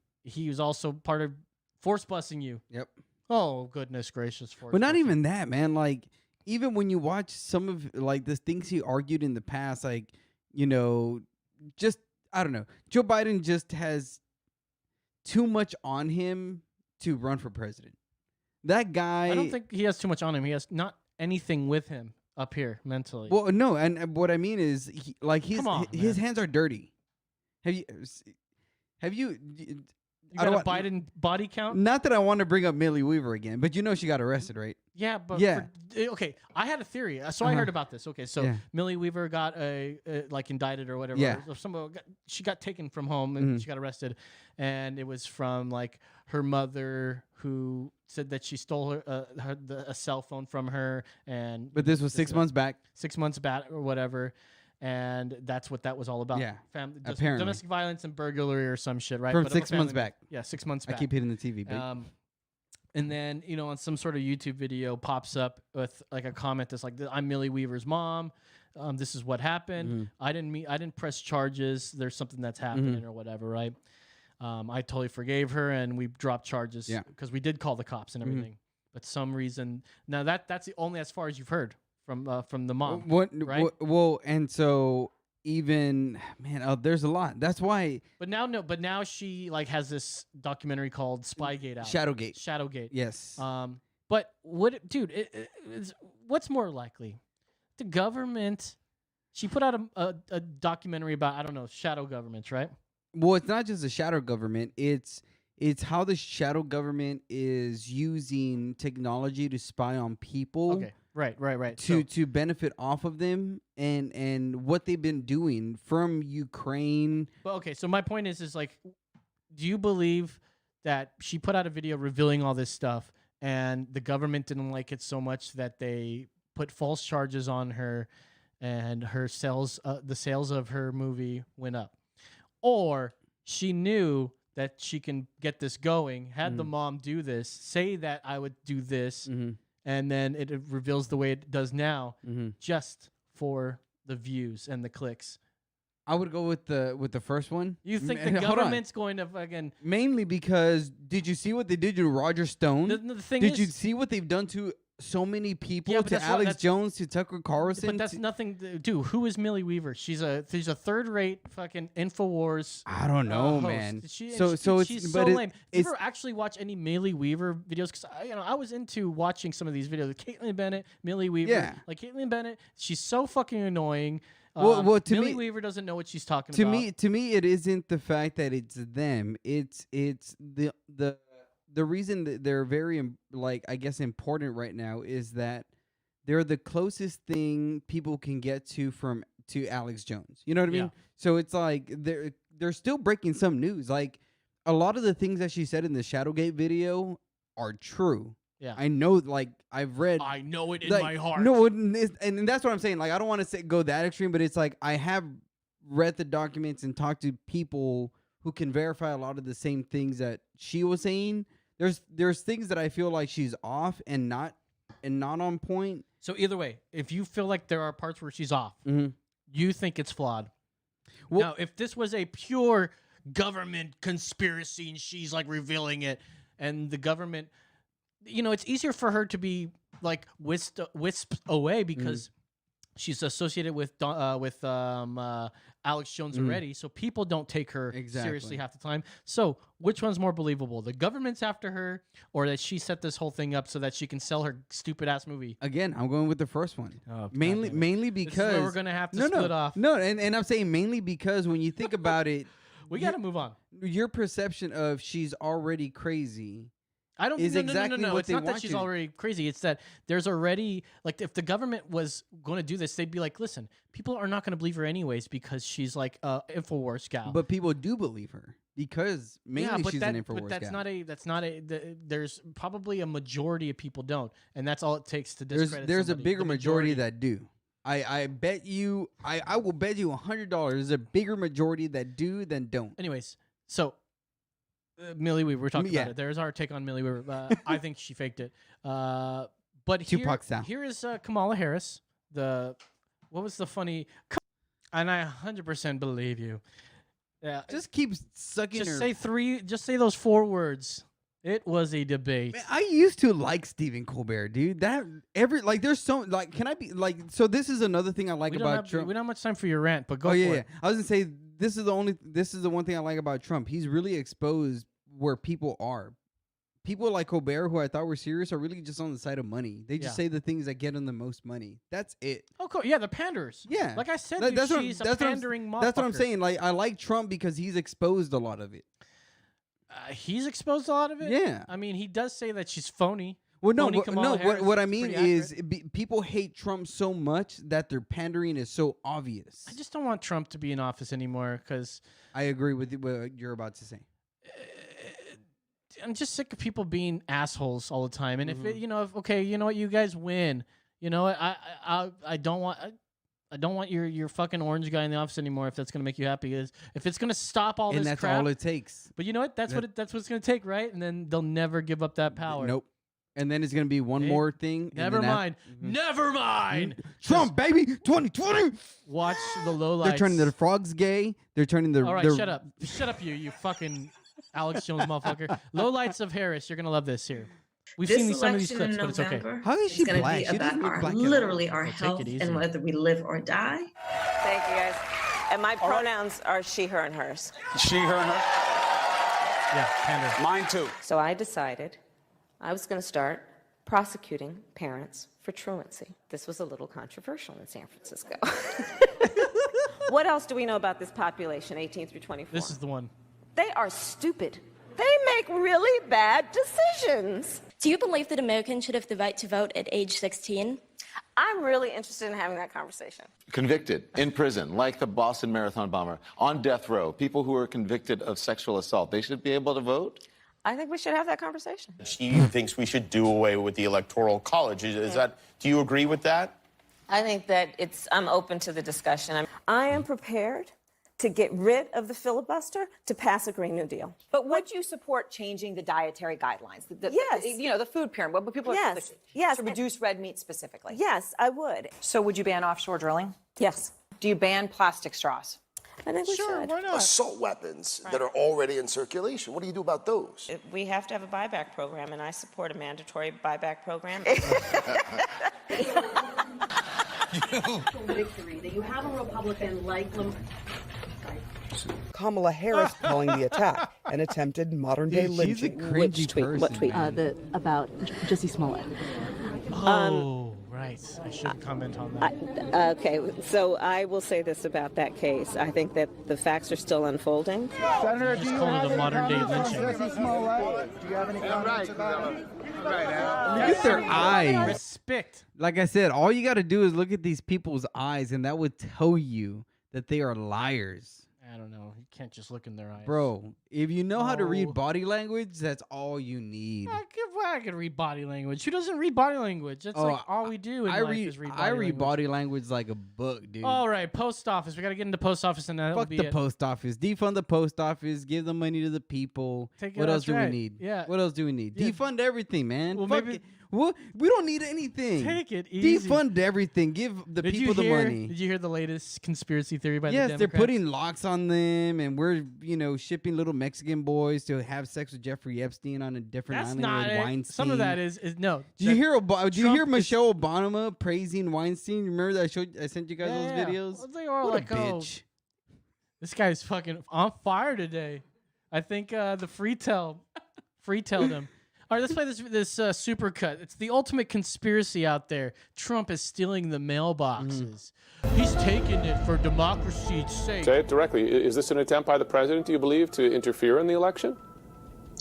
was also part of force busing you. Yep. Oh goodness gracious! But not even that, man. Like even when you watch some of like the things he argued in the past, like you know, just I don't know. Joe Biden just has too much on him to run for president. That guy. I don't think he has too much on him. He has not anything with him up here mentally. Well, no, and what I mean is, his hands are dirty. Have you? You got a Biden body count? Not that I want to bring up Millie Weaver again, but you know she got arrested, right? Yeah, but yeah. Okay, I had a theory, so I heard about this. Okay, so Millie Weaver got like indicted or whatever. Yeah. She got taken from home and she got arrested, and it was from like her mother who said that she stole a cell phone from her, and but this was 6 months back. 6 months back or whatever. And that's what that was all about. Yeah, apparently. Domestic violence and burglary or some shit, right? From 6 months back. Yeah, 6 months back. I keep hitting the TV, babe. And then, you know, on some sort of YouTube video pops up with like a comment that's like, I'm Millie Weaver's mom. This is what happened. I didn't press charges. There's something that's happening or whatever, right? I totally forgave her and we dropped charges because we did call the cops and everything. But some reason, now that's the only as far as you've heard from the mom. Right? Well, and so even there's a lot. That's why. But now she like has this documentary called Spygate out. Shadowgate. Yes. But what's more likely? The government. She put out a documentary about, I don't know, shadow governments, right? Well, it's not just a shadow government. It's how the shadow government is using technology to spy on people. Okay. Right. To benefit off of them and what they've been doing from Ukraine. But okay, so my point is like, do you believe that she put out a video revealing all this stuff and the government didn't like it so much that they put false charges on her and her sales, the sales of her movie went up? Or she knew that she can get this going, had the mom do this, say that I would do this, and then it reveals the way it does now, just for the views and the clicks. I would go with the first one. You think the government's going to fucking... Mainly because, did you see what they did to Roger Stone? The thing did you see what they've done to so many people, to Alex Jones, to Tucker Carlson? But that's nothing. Dude, who is Millie Weaver? She's a third-rate fucking InfoWars. I don't know, host. man. She's it's so lame. Did you ever actually watch any Millie Weaver videos? Because I was into watching some of these videos. Caitlyn Bennett, Millie Weaver. Yeah. Like Caitlyn Bennett, she's so fucking annoying. Well, to Millie me, Weaver doesn't know what she's talking to about. To me, it isn't the fact that it's them. It's the reason that they're very I guess important right now is that they're the closest thing people can get to Alex Jones. You know what I mean? Yeah. So it's like they're still breaking some news. Like a lot of the things that she said in the Shadowgate video are true. Yeah, I know. Like I've read. I know it in my heart. No, and that's what I'm saying. Like I don't want to go that extreme, but it's like I have read the documents and talked to people who can verify a lot of the same things that she was saying. There's things that I feel like she's off and not on point. So either way, if you feel like there are parts where she's off, you think it's flawed. Well, now, if this was a pure government conspiracy and she's like revealing it, and the government, it's easier for her to be like whisked away because she's associated with Alex Jones already, so people don't take her seriously half the time. So which one's more believable? The government's after her, or that she set this whole thing up so that she can sell her stupid ass movie? Again, I'm going with the first one. Oh, mainly because this is where we're gonna have to split off. No, and I'm saying mainly because when you think about it, we got to move on. Your perception of she's already crazy. I don't think no. What it's not that she's already crazy. It's that there's already, like, if the government was going to do this, they'd be like, listen, people are not going to believe her anyways because she's like a InfoWars gal. But people do believe her because mainly she's an InfoWars gal. There's probably a majority of people don't, and that's all it takes to discredit There's somebody. a bigger majority that do. I bet you, I will bet you $100 there's a bigger majority that do than don't. Anyways, so Millie Weaver. We're talking about it. There's our take on Millie Weaver. I think she faked it. But here is Kamala Harris. What was the funny? And I 100% believe you. Yeah, just keep sucking. Just say those 4 words. It was a debate. Man, I used to like Stephen Colbert, dude. There's so can I be like? So this is another thing I like about Trump. We don't have much time for your rant, but go for it. I was gonna say this is the one thing I like about Trump. He's really exposed where people are. People like Colbert, who I thought were serious, are really just on the side of money. They just say the things that get them the most money. That's it. Oh, cool. Yeah, the panders. Yeah, like I said, she's a pandering motherfucker. That's what I'm saying. Like I like Trump because he's exposed a lot of it. He's exposed a lot of it. Yeah, I mean, he does say that she's phony. Well, what I mean is people hate Trump so much that their pandering is so obvious. I just don't want Trump to be in office anymore because I agree with what you're about to say. I'm just sick of people being assholes all the time. And if you know what, you guys win. You know what? I don't want your fucking orange guy in the office anymore. If that's gonna make you happy, if it's gonna stop all this crap. And that's all it takes. But you know what? That's what it's gonna take, right? And then they'll never give up that power. Nope. And then it's gonna be one more thing. Never mind. Never mind. Trump, baby, 2020. Watch the lowlights. They're turning the frogs gay. They're turning the. All right, shut up. Shut up, you fucking Alex Jones motherfucker. Lowlights of Harris. You're gonna love this here. We've seen some of these clips, but it's okay. How is she black? She doesn't look black. Literally our health and whether we live or die. Thank you, guys. And my pronouns are she, her, and hers. She, her, and her? Yeah, pander. Mine too. So I decided I was going to start prosecuting parents for truancy. This was a little controversial in San Francisco. What else do we know about this population, 18 through 24? This is the one. They are stupid. They make really bad decisions. Do you believe that Americans should have the right to vote at age 16? I'm really interested in having that conversation. Convicted, in prison, like the Boston Marathon bomber, on death row, people who are convicted of sexual assault, they should be able to vote? I think we should have that conversation. She thinks we should do away with the Electoral College. Is that? Do you agree with that? I think that I'm open to the discussion. I am prepared to get rid of the filibuster to pass a Green New Deal. But would you support changing the dietary guidelines? Yes. The food pyramid, what people are to reduce red meat specifically? Yes, I would. So would you ban offshore drilling? Yes. Do you ban plastic straws? I think we should. Why not? Assault weapons that are already in circulation. What do you do about those? We have to have a buyback program, and I support a mandatory buyback program. Victory that you have a Republican like Kamala Harris calling the attack an attempted modern-day lynching. Which tweet? What tweet? About Jussie Smollett. Oh, right. I shouldn't comment on that. Okay, so I will say this about that case. I think that the facts are still unfolding. Senator, do you have modern-day lynching. Jussie Smollett? Do you have any comments about it? Look at their eyes. Respect. Like I said, all you got to do is look at these people's eyes, and that would tell you that they are liars. I don't know. You can't just look in their eyes. Bro, if you know how to read body language, that's all you need. I can read body language. Who doesn't read body language? That's like all we do in life is read body language. I read body language like a book, dude. All right, post office. We got to get into post office, and that'll Fuck the post office. Defund the post office. Give the money to the people. What else do we need? Yeah. What else do we need? Yeah. Defund everything, man. Well, Fuck maybe it. What? We don't need anything. Take it easy. Defund everything. Give the people the money. Did you hear the latest conspiracy theory by the Yes, Democrats? they're putting locks on them, and we're shipping little Mexican boys to have sex with Jeffrey Epstein on a different That's island not with it. Weinstein. Some of that is no. Do you hear Michelle Obama praising Weinstein? Remember that I sent you guys those videos? Well, they are what like, a bitch. This guy's fucking on fire today. I think the freetailed him. All right, let's play this supercut. It's the ultimate conspiracy out there. Trump is stealing the mailboxes. He's taking it for democracy's sake. Say it directly. Is this an attempt by the president, do you believe, to interfere in the election?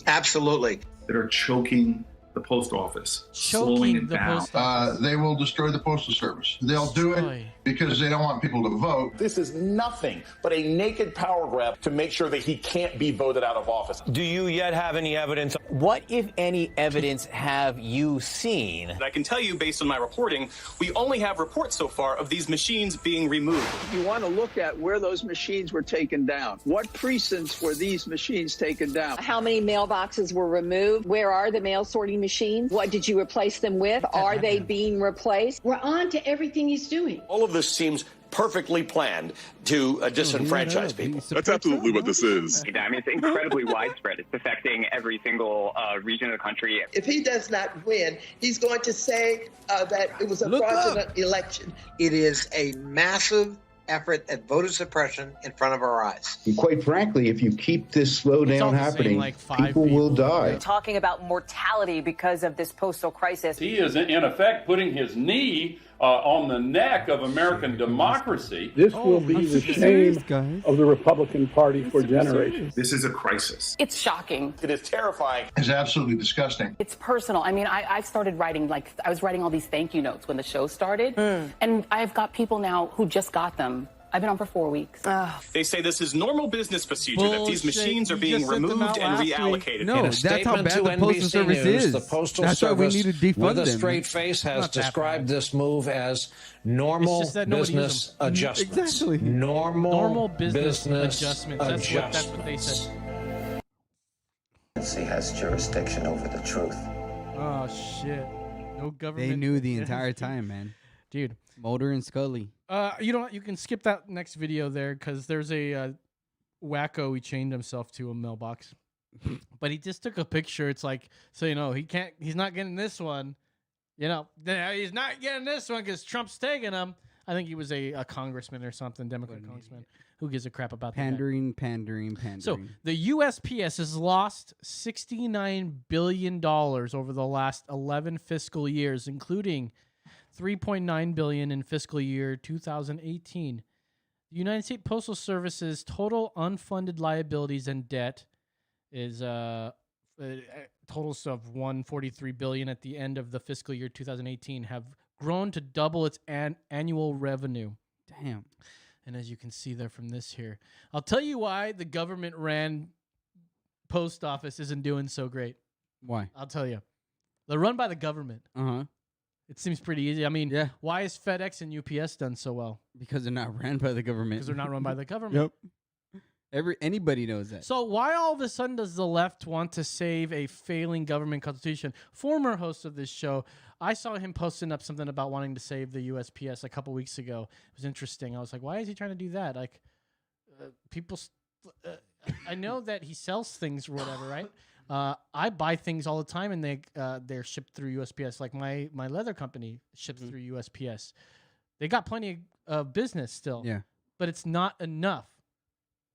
Absolutely. That are choking the post office, Choking slowing it the down. post office. They will destroy the Postal Service. They'll do it because they don't want people to vote. This is nothing but a naked power grab to make sure that he can't be voted out of office. Do you yet have any evidence? What, if any, evidence have you seen? I can tell you, based on my reporting, we only have reports so far of these machines being removed. You want to look at where those machines were taken down. What precincts were these machines taken down? How many mailboxes were removed? Where are the mail sorting machines? What did you replace them with? Are they being replaced? We're on to everything he's doing. All of this seems perfectly planned to disenfranchise people. That's absolutely what this is. I mean, it's incredibly widespread. It's affecting every single region of the country. If he does not win, he's going to say that it was a fraudulent election. It is a massive effort at voter suppression in front of our eyes. And quite frankly, if you keep this slowdown happening, people will die. Talking about mortality because of this postal crisis. He is, in effect, putting his knee on the neck of American democracy. This will be the shame of the Republican Party for generations. This is a crisis. It's shocking. It is terrifying. It's absolutely disgusting. It's personal. I mean, I started writing, I was writing all these thank you notes when the show started. And I've got people now who just got them. I've been on for 4 weeks. They say this is normal business procedure, that these machines are being removed and reallocated. No, that's how bad the Postal Service is. The Postal That's why we Service, need to defund with a them. straight face, has described this move as normal business adjustments. Exactly. Normal business adjustments. That's what they said. Has jurisdiction over the truth. Oh shit! No government. They knew the entire time, man. Dude, Mulder and Scully. You know what? You can skip that next video there because there's a wacko he chained himself to a mailbox, but he just took a picture. It's like, so you know, he's not getting this one. You know, he's not getting this one because Trump's taking him. I think he was a congressman or something, Democrat congressman. Who gives a crap about pandering? So the USPS has lost $69 billion over the last 11 fiscal years, including $3.9 billion in fiscal year 2018. The United States Postal Service's total unfunded liabilities and debt is totals of $143 billion at the end of the fiscal year 2018 have grown to double its annual revenue. Damn. And as you can see there from this here, I'll tell you why the government ran post office isn't doing so great. Why? I'll tell you. They're run by the government. Uh-huh. It seems pretty easy. I mean, why is FedEx and UPS done so well? Because they're not ran by the government. Because they're not run by the government. Yep. Anybody knows that. So why all of a sudden does the left want to save a failing government constitution? Former host of this show, I saw him posting up something about wanting to save the USPS a couple weeks ago. It was interesting. I was like, why is he trying to do that? Like, people... I know that he sells things or whatever, right? I buy things all the time, and they're shipped through USPS. Like my leather company ships through USPS. They got plenty of business still. Yeah, but it's not enough.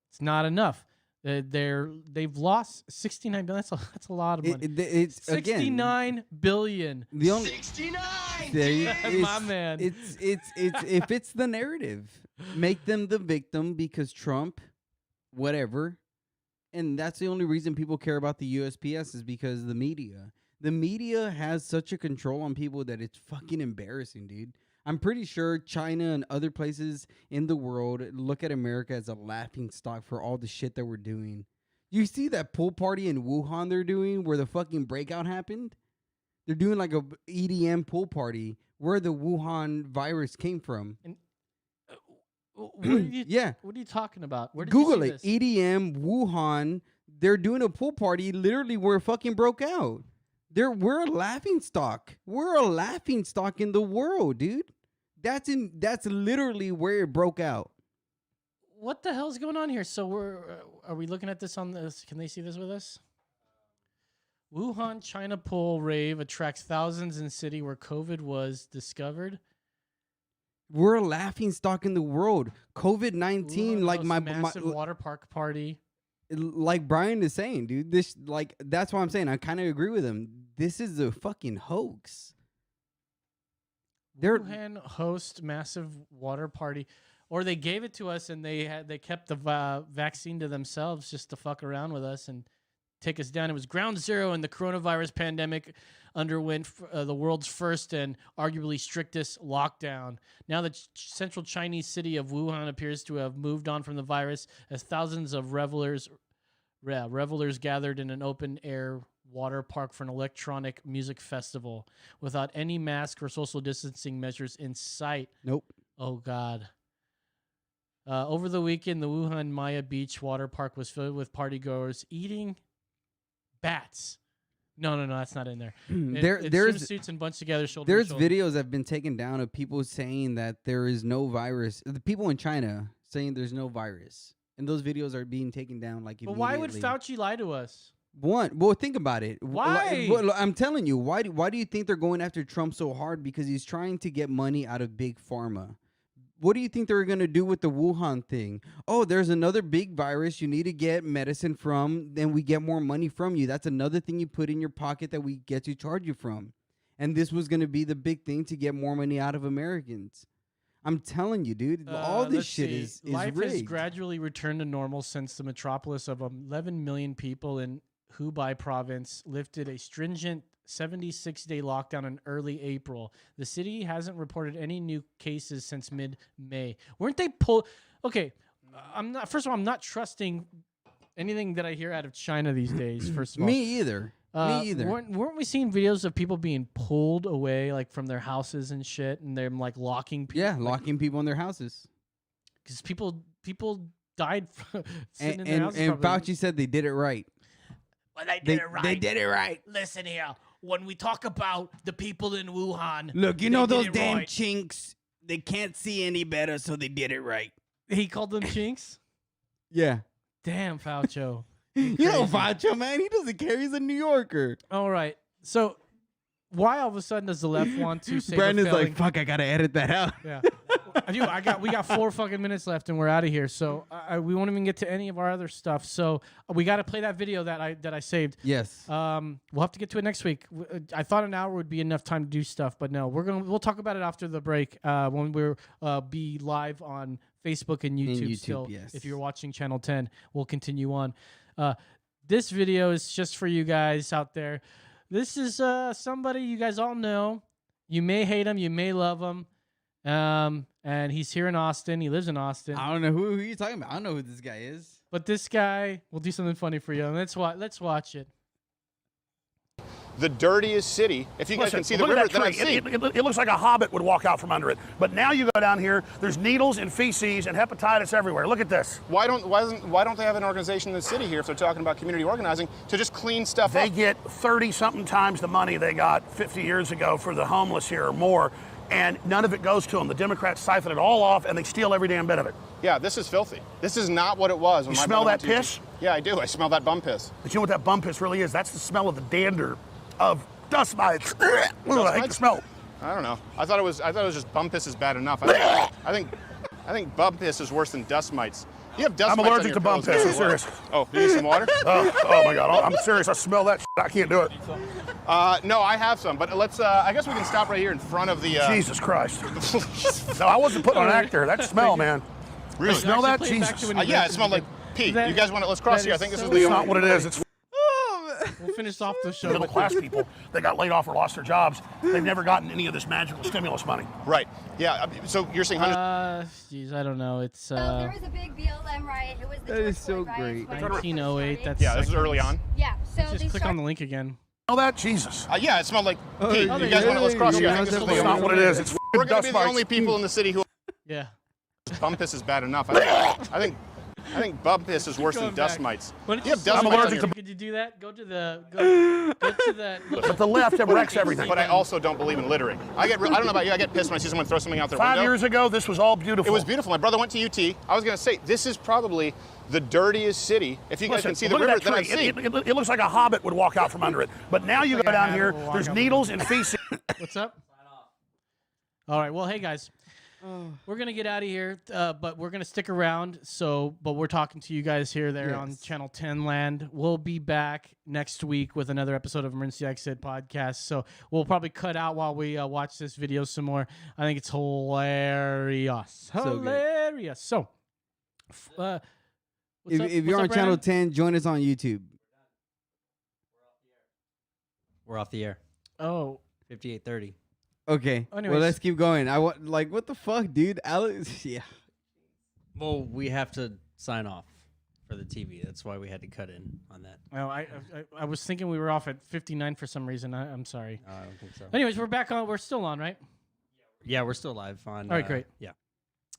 It's not enough. They've lost $69 billion. That's a lot of money. It's $69 billion. The only 69. My man. It's if it's the narrative, make them the victim because Trump, whatever. And that's the only reason people care about the USPS is because of the media. The media has such a control on people that it's fucking embarrassing, dude. I'm pretty sure China and other places in the world look at America as a laughing stock for all the shit that we're doing. You see that pool party in Wuhan they're doing where the fucking breakout happened? They're doing like a EDM pool party where the Wuhan virus came from. And what are you talking about? Where did Google you see it. this? EDM Wuhan. They're doing a pool party literally where it fucking broke out. We're a laughing stock. We're a laughing stock in the world, dude. That's literally where it broke out. What the hell's going on here? So are we looking at this on this? Can they see this with us? Wuhan China pool rave attracts thousands in city where COVID was discovered. We're a laughing stock in the world. COVID-19, like my massive water park party. Like Brian is saying, dude, this that's why I'm saying I kind of agree with him. This is a fucking hoax. Wuhan host massive water party, or they gave it to us and they kept the vaccine to themselves just to fuck around with us and take us down. It was ground zero in the coronavirus pandemic, underwent the world's first and arguably strictest lockdown. Now the central Chinese city of Wuhan appears to have moved on from the virus as thousands of revelers gathered in an open-air water park for an electronic music festival without any mask or social distancing measures in sight. Nope. Oh, God. Over the weekend, the Wuhan Maya Beach water park was filled with partygoers eating bats. No, that's not in there. There's swimsuits and bunched together, shoulder to shoulder. Videos that have been taken down of people saying that there is no virus. The people in China saying there's no virus, and those videos are being taken down like immediately. But why would Fauci lie to us? Well, think about it. Why? I'm telling you, why do you think they're going after Trump so hard? Because he's trying to get money out of big pharma. What do you think they're going to do with the Wuhan thing? Oh, there's another big virus you need to get medicine from, then we get more money from you. That's another thing you put in your pocket that we get to charge you from. And this was going to be the big thing to get more money out of Americans. I'm telling you, dude, all this shit is Life rigged. has gradually returned to normal since the metropolis of 11 million people in Hubei province lifted a stringent 76-day lockdown in early April. The city hasn't reported any new cases since mid-May. Weren't they Okay, first of all, I'm not trusting anything that I hear out of China these days, first of all. Me either. Weren't we seeing videos of people being pulled away like from their houses and shit, and they're like locking people? Yeah, locking people in their houses. Because people died sitting in their houses. And Fauci said they did it right. Well, they did it right. They did it right. Listen here. When we talk about the people in Wuhan, look, you know those damn chinks, they can't see any better, so they did it right. He called them chinks? Yeah. Damn, Faucio. You know Faucio, man, he doesn't care. He's a New Yorker. All right. So why all of a sudden does the left want to say Brandon's like, fuck, I got to edit that out. Yeah. We got 4 fucking minutes left and we're out of here. So we won't even get to any of our other stuff. So we got to play that video that I saved. Yes. We'll have to get to it next week. I thought an hour would be enough time to do stuff, but no, we'll talk about it after the break when we're be live on Facebook and YouTube still. Yes. If you're watching Channel 10, we'll continue on. This video is just for you guys out there. This is somebody you guys all know. You may hate him, you may love him. And he's here in Austin. He lives in Austin. I don't know who you're talking about. I don't know who this guy is. But this guy will do something funny for you. And let's watch it. The dirtiest city. If you guys can see the river that I see. It looks like a hobbit would walk out from under it. But now you go down here, there's needles and feces and hepatitis everywhere. Look at this. Why don't they have an organization in the city here, if they're talking about community organizing, to just clean stuff up? They get 30-something times the money they got 50 years ago for the homeless here or more. And none of it goes to them. The Democrats siphon it all off, and they steal every damn bit of it. Yeah, this is filthy. This is not what it was. You smell that piss? Yeah, I do. I smell that bum piss. But you know what that bum piss really is? That's the smell of the dander of dust mites. I hate the smell. I don't know. I thought it was just bum piss is bad enough. I think bum piss is worse than dust mites. You have dust I'm mites allergic on your to bum clothes. piss. I'm serious. Oh, you need some water? Oh my God. I'm serious. I smell that shit. I can't do it. No, I have some, but let's. I guess we can stop right here in front of the. Jesus Christ. No, I wasn't putting on an actor. That smell, man. Really? You smell that? Jesus. Yeah, it smelled like pee. You guys want to? Let's cross here. I think this is the. It's not what it is. It's We'll finish off the show. Middle class people, they got laid off or lost their jobs. They've never gotten any of this magical stimulus money. Right. Yeah. So you're saying hundreds. Geez, I don't know. It's. So there was a big BLM riot. It was the That is so great. 1908. That's Yeah, this is early on. Yeah. So just click on the link again. Smell that? Jesus. Yeah, it smelled like pee. You guys want to? Let's cross here. I think this is It's not what it is. It's We're going to be the only people in the city who. Yeah. Bum piss is bad enough. I think bum piss is worse than dust mites. You have I'm allergic to. Could you do that? Go to the. But the left wrecks everything. But I also don't believe in littering. I don't know about you. I get pissed when I see someone throw something out their window. 5 years ago, this was all beautiful. It was beautiful. My brother went to UT. I was going to say, this is probably the dirtiest city. If you guys can see the river that I see. It looks like a hobbit would walk out from under it. But now you go down here, there's needles and feces. What's up? All right. Well, hey, guys. We're going to get out of here, but we're going to stick around. But we're talking to you guys here on Channel 10 land. We'll be back next week with another episode of Emergency Exit Podcast. So we'll probably cut out while we watch this video some more. I think it's hilarious. Hilarious. So, if you're on Channel 10, join us on YouTube. We're off the air. Oh. 58:30. Okay. Anyways. Well, let's keep going. I want what the fuck, dude? Alex, yeah. Well, we have to sign off for the TV. That's why we had to cut in on that. Well, I was thinking we were off at 59 for some reason. I'm sorry. No, I don't think so. Anyways, we're back on. We're still on, right? Yeah, we're still live on. All right, great. Yeah.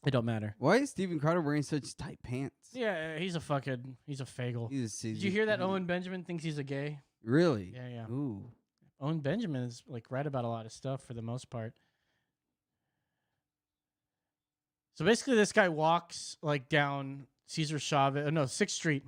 It don't matter. Why is Steven Crowder wearing such tight pants? Yeah, he's a fagel. Did you hear that Owen Benjamin thinks he's a gay? Really? Yeah. Ooh. Owen Benjamin is like right about a lot of stuff for the most part. So basically, this guy walks like down Cesar Chavez, 6th Street.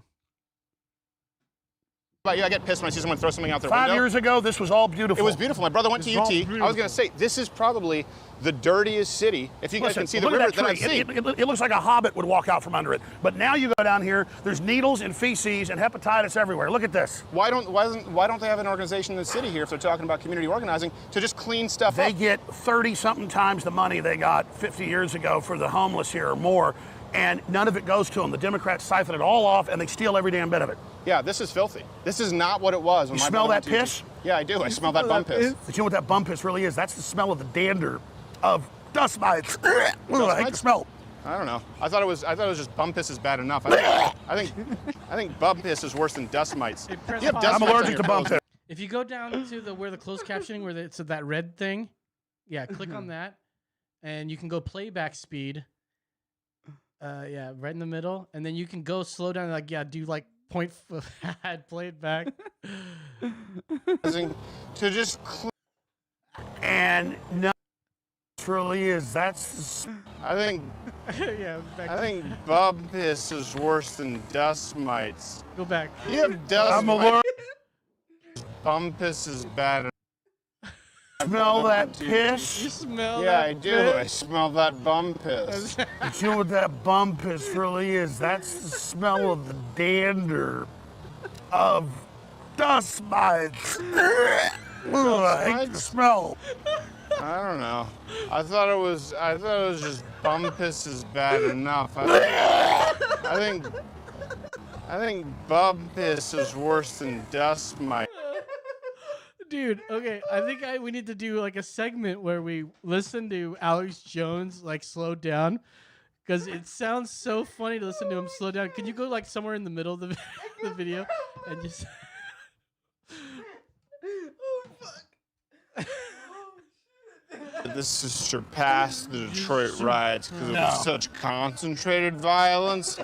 About you, I get pissed when I see someone throw something out their 5 window. years ago, this was all beautiful. It was beautiful. My brother went to It was all UT. I was going to say, this is probably the dirtiest city. If you guys can see the river that I've seen. It looks like a hobbit would walk out from under it. But now you go down here, there's needles and feces and hepatitis everywhere. Look at this. Why don't they have an organization in the city here, if they're talking about community organizing, to just clean stuff They up? get 30-something times the money they got 50 years ago for the homeless here or more, and none of it goes to them. The Democrats siphon it all off, and they steal every damn bit of it. Yeah, this is filthy. This is not what it was. When You my smell brother that went to piss? UT. Yeah, I do. I smell that bum piss. But you know what that bum piss really is? That's the smell of the dander of dust mites. I hate the smell. I don't know. I thought it was just bum piss is bad enough. I think bum piss is worse than dust mites. You have dust I'm mites on allergic your to bum clothes. piss. If you go down to where the closed captioning, where it's that red thing, click on that, and you can go playback speed. Right in the middle, and then you can go slow down. Do like point play it back. To just and no, it really is. That's. I think bum piss is worse than dust mites. Go back. You have dust I'm mites. allergic. Bum piss is bad. Smell that piss? You smell Yeah, that I do. piss? I smell that bum piss. But you know what that bum piss really is? That's the smell of the dander of dust mites. I hate the smell. I don't know. I thought it was just bum piss is bad enough. I think bum piss is worse than dust mites. Dude, okay, I think we need to do like a segment where we listen to Alex Jones like slow down, because it sounds so funny to listen to him slow down. Can you go like somewhere in the middle of the video and just? This has surpassed the Detroit riots because it was such concentrated violence,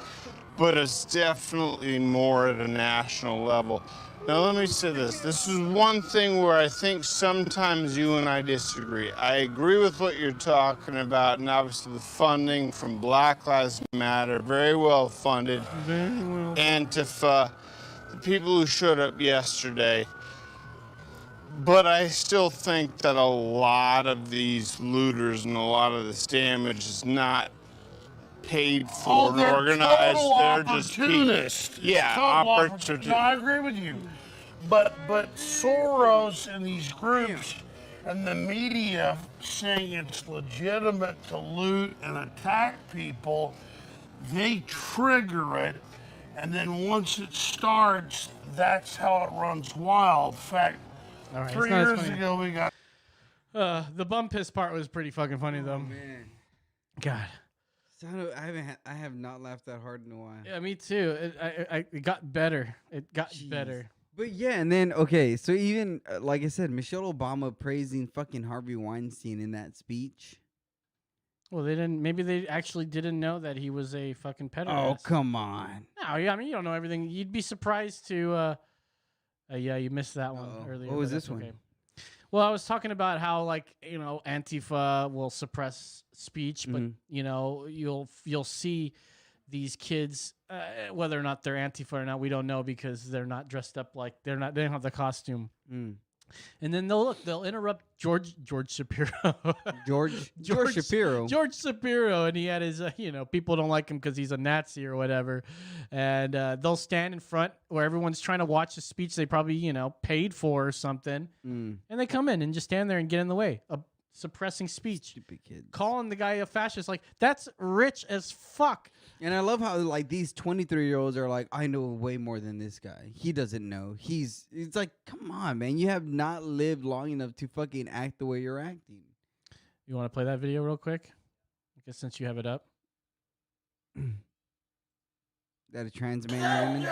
but it's definitely more at a national level. Now, let me say this. This is one thing where I think sometimes you and I disagree. I agree with what you're talking about, and obviously the funding from Black Lives Matter, very well funded. Antifa, the people who showed up yesterday. But I still think that a lot of these looters and a lot of this damage is not paid for and organized. They're just opportunists. opportunists. No, I agree with you. But Soros and these groups and the media saying it's legitimate to loot and attack people, they trigger it, and then once it starts, that's how it runs wild. In fact, All right, 3 years ago we got the bum piss part was pretty fucking funny though. Man. God. I have not laughed that hard in a while. Yeah, me too. It got better. It got better. But yeah, and then okay, so even like I said, Michelle Obama praising fucking Harvey Weinstein in that speech. Well, they didn't. Maybe they actually didn't know that he was a fucking pedophile. Oh, come on. No, yeah, I mean you don't know everything. You'd be surprised to. Yeah, you missed that one earlier. What was but this that's one? okay. Well, I was talking about how Antifa will suppress speech, but you'll see these kids, whether or not they're Antifa or not, we don't know because they're not dressed up like they don't have the costume. And then they'll interrupt George Shapiro. George Shapiro. George Shapiro, and he had his, people don't like him because he's a Nazi or whatever. And they'll stand in front where everyone's trying to watch the speech they probably, paid for or something. And they come in and just stand there and get in the way. suppressing speech. Stupid kids. Calling the guy a fascist. Like, that's rich as fuck. And I love how like these 23-year-olds are like, I know way more than this guy. He doesn't know. It's like, come on, man. You have not lived long enough to fucking act the way you're acting. You want to play that video real quick? I guess since you have it up. That a trans man woman?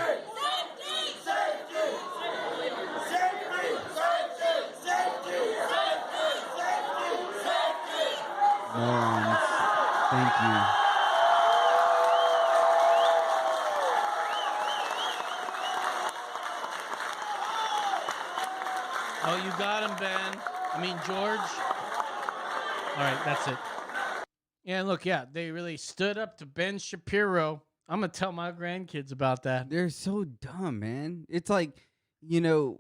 Morons. Thank you. Oh, you got him, Ben. I mean, George. All right, that's it. Yeah, look, they really stood up to Ben Shapiro. I'm going to tell my grandkids about that. They're so dumb, man. It's like, you know,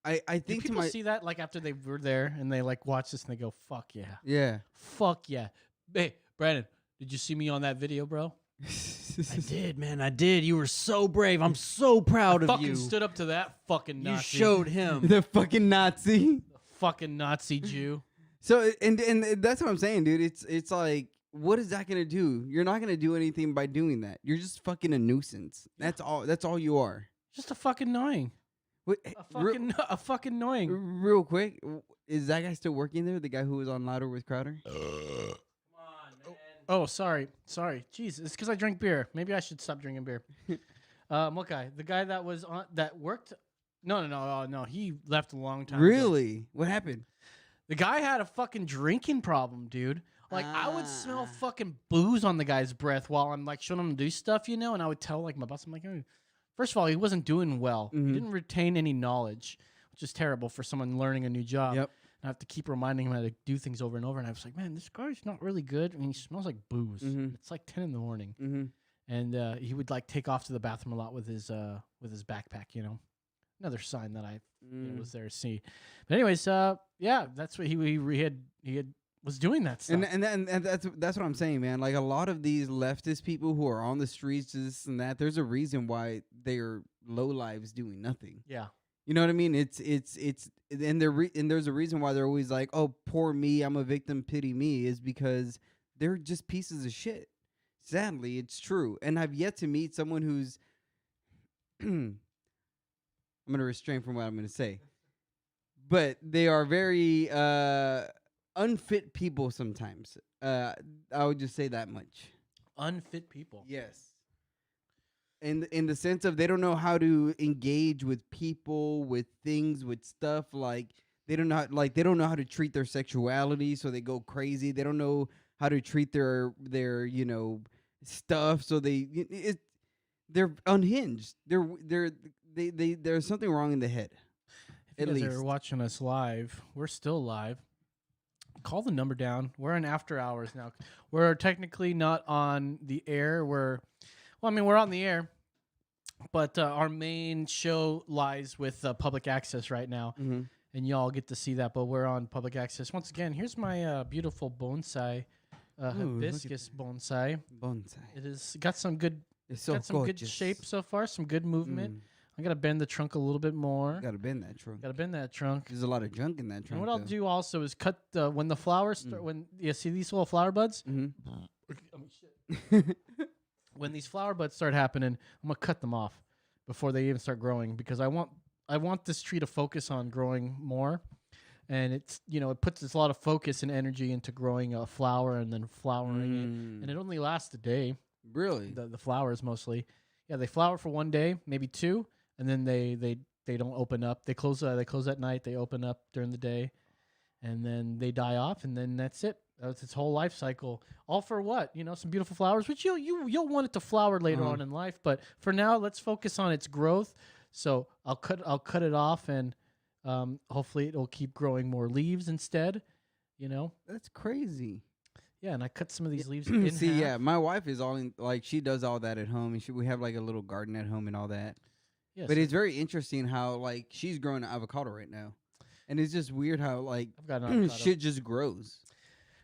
I think Do people see that like after they were there and they like watch this and they go, fuck yeah. Yeah. Fuck yeah. Hey, Brandon, did you see me on that video, bro? I did, man. I did. You were so brave. I'm so proud of you. Fucking stood up to that fucking Nazi. You showed him. The fucking Nazi. The fucking Nazi Jew. So, and that's what I'm saying, dude. It's like, what is that going to do? You're not going to do anything by doing that. You're just fucking a nuisance. That's all you are. Just a fucking annoying. Wait, a fucking annoying. Real quick, is that guy still working there? The guy who was on Louder with Crowder? Oh, sorry. Jeez, it's because I drink beer. Maybe I should stop drinking beer. What guy? The guy that was on that worked? No. He left a long time ago. Really? What happened? The guy had a fucking drinking problem, dude. Like, I would smell fucking booze on the guy's breath while I'm, like, showing him to do stuff, you know? And I would tell, like, my boss, I'm like, oh. First of all, he wasn't doing well. Mm-hmm. He didn't retain any knowledge, which is terrible for someone learning a new job. Yep. And I have to keep reminding him how to do things over and over. And I was like, man, this guy's not really good. I mean, he smells like booze. Mm-hmm. It's like 10 in the morning. Mm-hmm. And he would, like, take off to the bathroom a lot with his backpack, you know? Another sign that I was there to see. But anyways, that's what he had was doing that stuff. And that's what I'm saying, man. Like a lot of these leftist people who are on the streets, this and that. There's a reason why they're low lives doing nothing. Yeah, you know what I mean. It's and there's a reason why they're always like, oh, poor me, I'm a victim, pity me, is because they're just pieces of shit. Sadly, it's true. And I've yet to meet someone who's I'm going to restrain from what I'm going to say. But they are very unfit people sometimes. I would just say that much. Unfit people? Yes. In the sense of they don't know how to engage with people, with things, with stuff. Like they don't know how to treat their sexuality, so they go crazy. They don't know how to treat their stuff, so they're unhinged. There's something wrong in the head. If you guys are watching us live, we're still live. Call the number down. We're in after hours now. We're technically not on the air. We're on the air, but our main show lies with public access right now, and y'all get to see that. But we're on public access once again. Here's my beautiful bonsai, hibiscus bonsai. It has got some good. It's so got some good shape so far. Some good movement. I gotta bend the trunk a little bit more. Gotta bend that trunk. There's a lot of junk in that trunk. And what I'll do also is cut when the flowers start. When you see these little flower buds. When these flower buds start happening, I'm gonna cut them off before they even start growing because I want this tree to focus on growing more, and it's it puts a lot of focus and energy into growing a flower and then flowering it, and it only lasts a day. Really, the flowers mostly, they flower for one day, maybe two. And then they don't open up. They close at night. They open up during the day, and then they die off. And then that's it. That's its whole life cycle. All for what? Some beautiful flowers, which you'll want it to flower later on in life. But for now, let's focus on its growth. So I'll cut it off, and hopefully it'll keep growing more leaves instead. That's crazy. Yeah, and I cut some of these leaves in half. Yeah, my wife is all in. Like she does all that at home, and we have like a little garden at home and all that. Yes. But it's very interesting how like she's growing an avocado right now, and it's just weird how like shit just grows.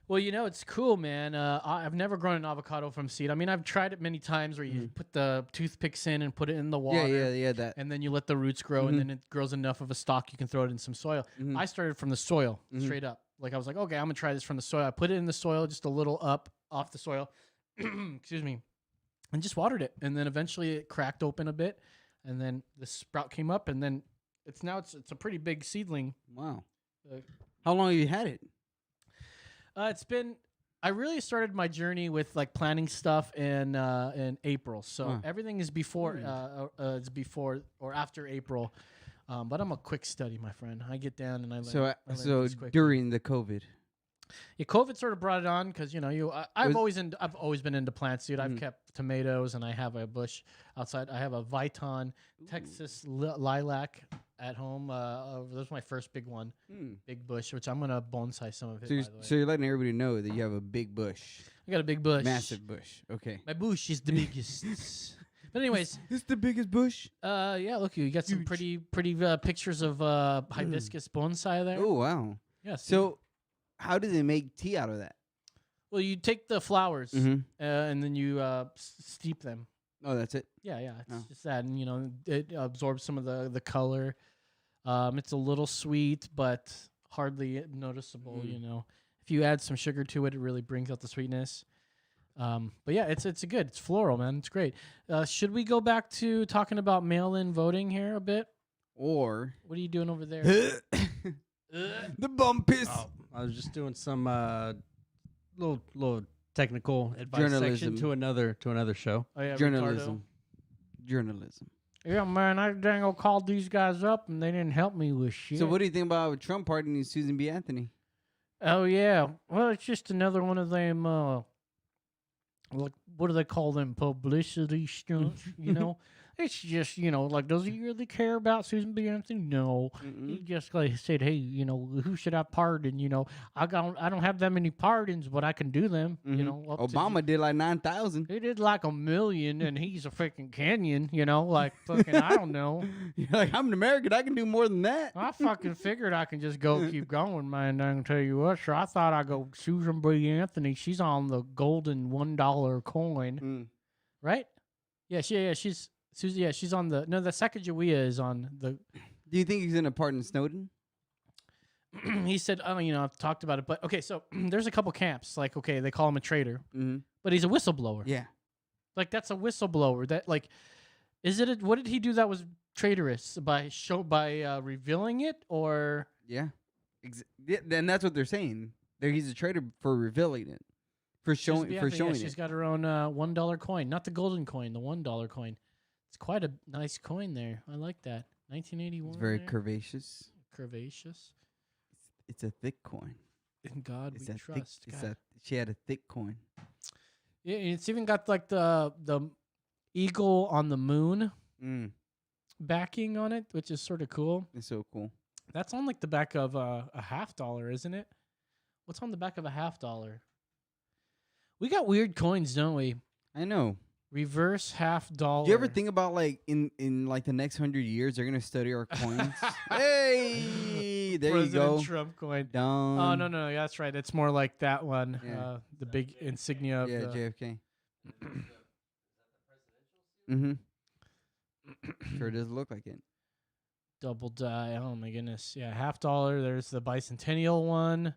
Well, it's cool, man. I've never grown an avocado from seed. I mean, I've tried it many times where you put the toothpicks in and put it in the water. Yeah, that. And then you let the roots grow, and then it grows enough of a stalk you can throw it in some soil. I started from the soil straight up. Like I was like, okay, I'm gonna try this from the soil. I put it in the soil, just a little up off the soil. Excuse me, and just watered it, and then eventually it cracked open a bit, and then the sprout came up, and then it's a pretty big seedling. Wow. How long have you had it? I really started my journey with like planting stuff in April, so everything is before it's before or after April. But I'm a quick study, my friend. I get down and I learn. So during the COVID. Yeah, COVID sort of brought it on because I've always been into plants, dude. I've kept tomatoes and I have a bush outside. I have a Viton Texas lilac at home. That was my first big one, big bush, which I'm gonna bonsai some of it. So you're letting everybody know that you have a big bush. I got a big bush, massive bush. Okay, my bush is the biggest. But anyways, it's the biggest bush. Yeah, look, you got some pretty pictures of hibiscus bonsai there. Oh wow. Yeah. So, how do they make tea out of that? Well, you take the flowers and then you steep them. Oh, that's it. Yeah, it's just that, and it absorbs some of the color. It's a little sweet, but hardly noticeable. If you add some sugar to it, it really brings out the sweetness. But yeah, it's good. It's floral, man. It's great. Should we go back to talking about mail-in voting here a bit? Or what are you doing over there? The bumpus. Oh, I was just doing some little technical advice section to another show. Oh, yeah, Journalism. Yeah, man, I dang old called these guys up and they didn't help me with shit. So what do you think about Trump pardoning Susan B. Anthony? Oh yeah, well it's just another one of them. Like what do they call them? Publicity stunts, It's just, like, does he really care about Susan B. Anthony? No. He just like said, hey, who should I pardon? I don't have that many pardons, but I can do them. Obama did like 9,000. He did like 1 million, and he's a freaking Kenyan. Like fucking I don't know. You're like, I'm an American. I can do more than that. I fucking figured I can just keep going, man. I can tell you what, sure. I thought I'd go Susan B. Anthony. She's on the golden $1 coin, right? Yeah, she's. Susie, yeah, she's on the Sacagawea is on the. Do you think he's gonna pardon Snowden? He said, I've talked about it, but okay, so there's a couple camps. Like, okay, they call him a traitor, but he's a whistleblower. Yeah, like that's a whistleblower. That like, what did he do that was traitorous by revealing it or? Yeah, then that's what they're saying. He's a traitor for revealing it, for showing it. She's got her own $1 coin, not the golden coin, the $1 coin. It's quite a nice coin there. I like that. 1981. It's very curvaceous. Curvaceous. It's a thick coin. In God we trust. She had a thick coin. Yeah, it's even got like the eagle on the moon backing on it, which is sort of cool. It's so cool. That's on like the back of a $50, isn't it? What's on the back of a $50? We got weird coins, don't we? I know. Reverse $50. Do you ever think about like in like the next 100 years they're gonna study our coins? Hey, there President you go. Trump coin. Done. Oh no, yeah, that's right. It's more like that one. Yeah. The big insignia of JFK. Sure does look like it. Double die. Oh my goodness. Yeah, $50. There's the bicentennial one.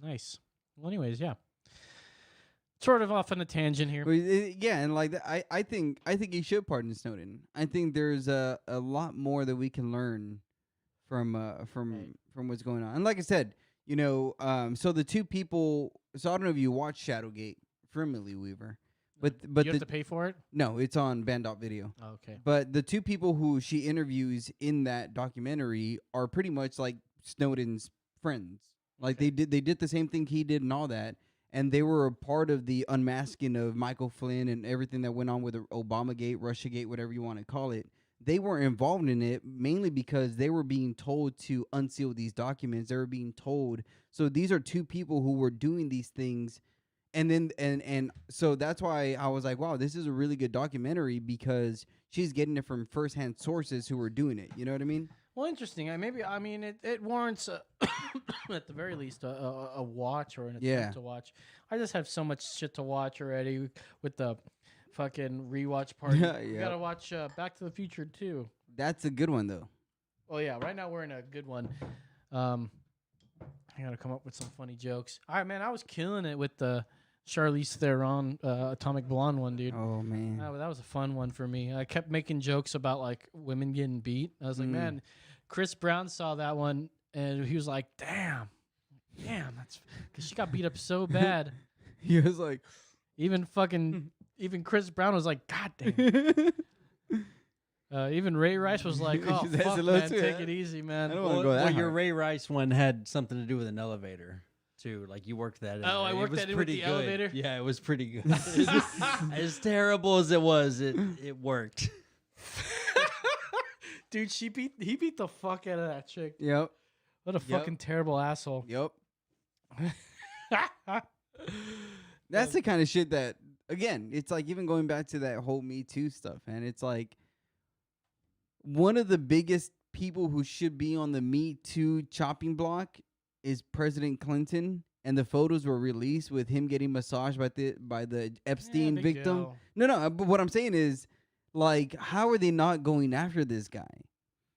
Nice. Well, anyways, yeah. Sort of off on a tangent here. Yeah, and like I think he should pardon Snowden. I think there's a lot more that we can learn from what's going on. And like I said, so the two people. So I don't know if you watch Shadowgate from Millie Weaver, but you have to pay for it. No, it's on Band.video. Oh, okay. But the two people who she interviews in that documentary are pretty much like Snowden's friends. Like they did the same thing he did and all that. And they were a part of the unmasking of Michael Flynn and everything that went on with Obamagate, Russiagate, whatever you want to call it. They were involved in it mainly because they were being told to unseal these documents. They were being told. So these are two people who were doing these things. And then and so that's why I was like, wow, this is a really good documentary because she's getting it from firsthand sources who were doing it. You know what I mean? Well, interesting. It warrants, at the very least, a watch or an attempt to watch. I just have so much shit to watch already with the fucking rewatch party. You gotta watch Back to the Future too. That's a good one though. Oh yeah, right now we're in a good one. I gotta come up with some funny jokes. All right, man. I was killing it with the Charlize Theron Atomic Blonde one, dude. Oh man, that was a fun one for me. I kept making jokes about like women getting beat. I was like, man, Chris Brown saw that one and he was like, damn, that's because she got beat up so bad. He was like, even Chris Brown was like, God damn. Even Ray Rice was like, "Oh fuck, man, take it easy, man." I don't want to go that hard. Your Ray Rice one had something to do with an elevator too. Like you worked that in. Oh, I worked that in with the elevator? Yeah, it was pretty good. As terrible as it was, it worked. Dude, he beat the fuck out of that chick. Yep. What a fucking terrible asshole. Yep. That's the kind of shit that, again, it's like even going back to that whole Me Too stuff, and it's like one of the biggest people who should be on the Me Too chopping block is President Clinton, and the photos were released with him getting massaged by the Epstein victim. Deal. No, but what I'm saying is, like, how are they not going after this guy?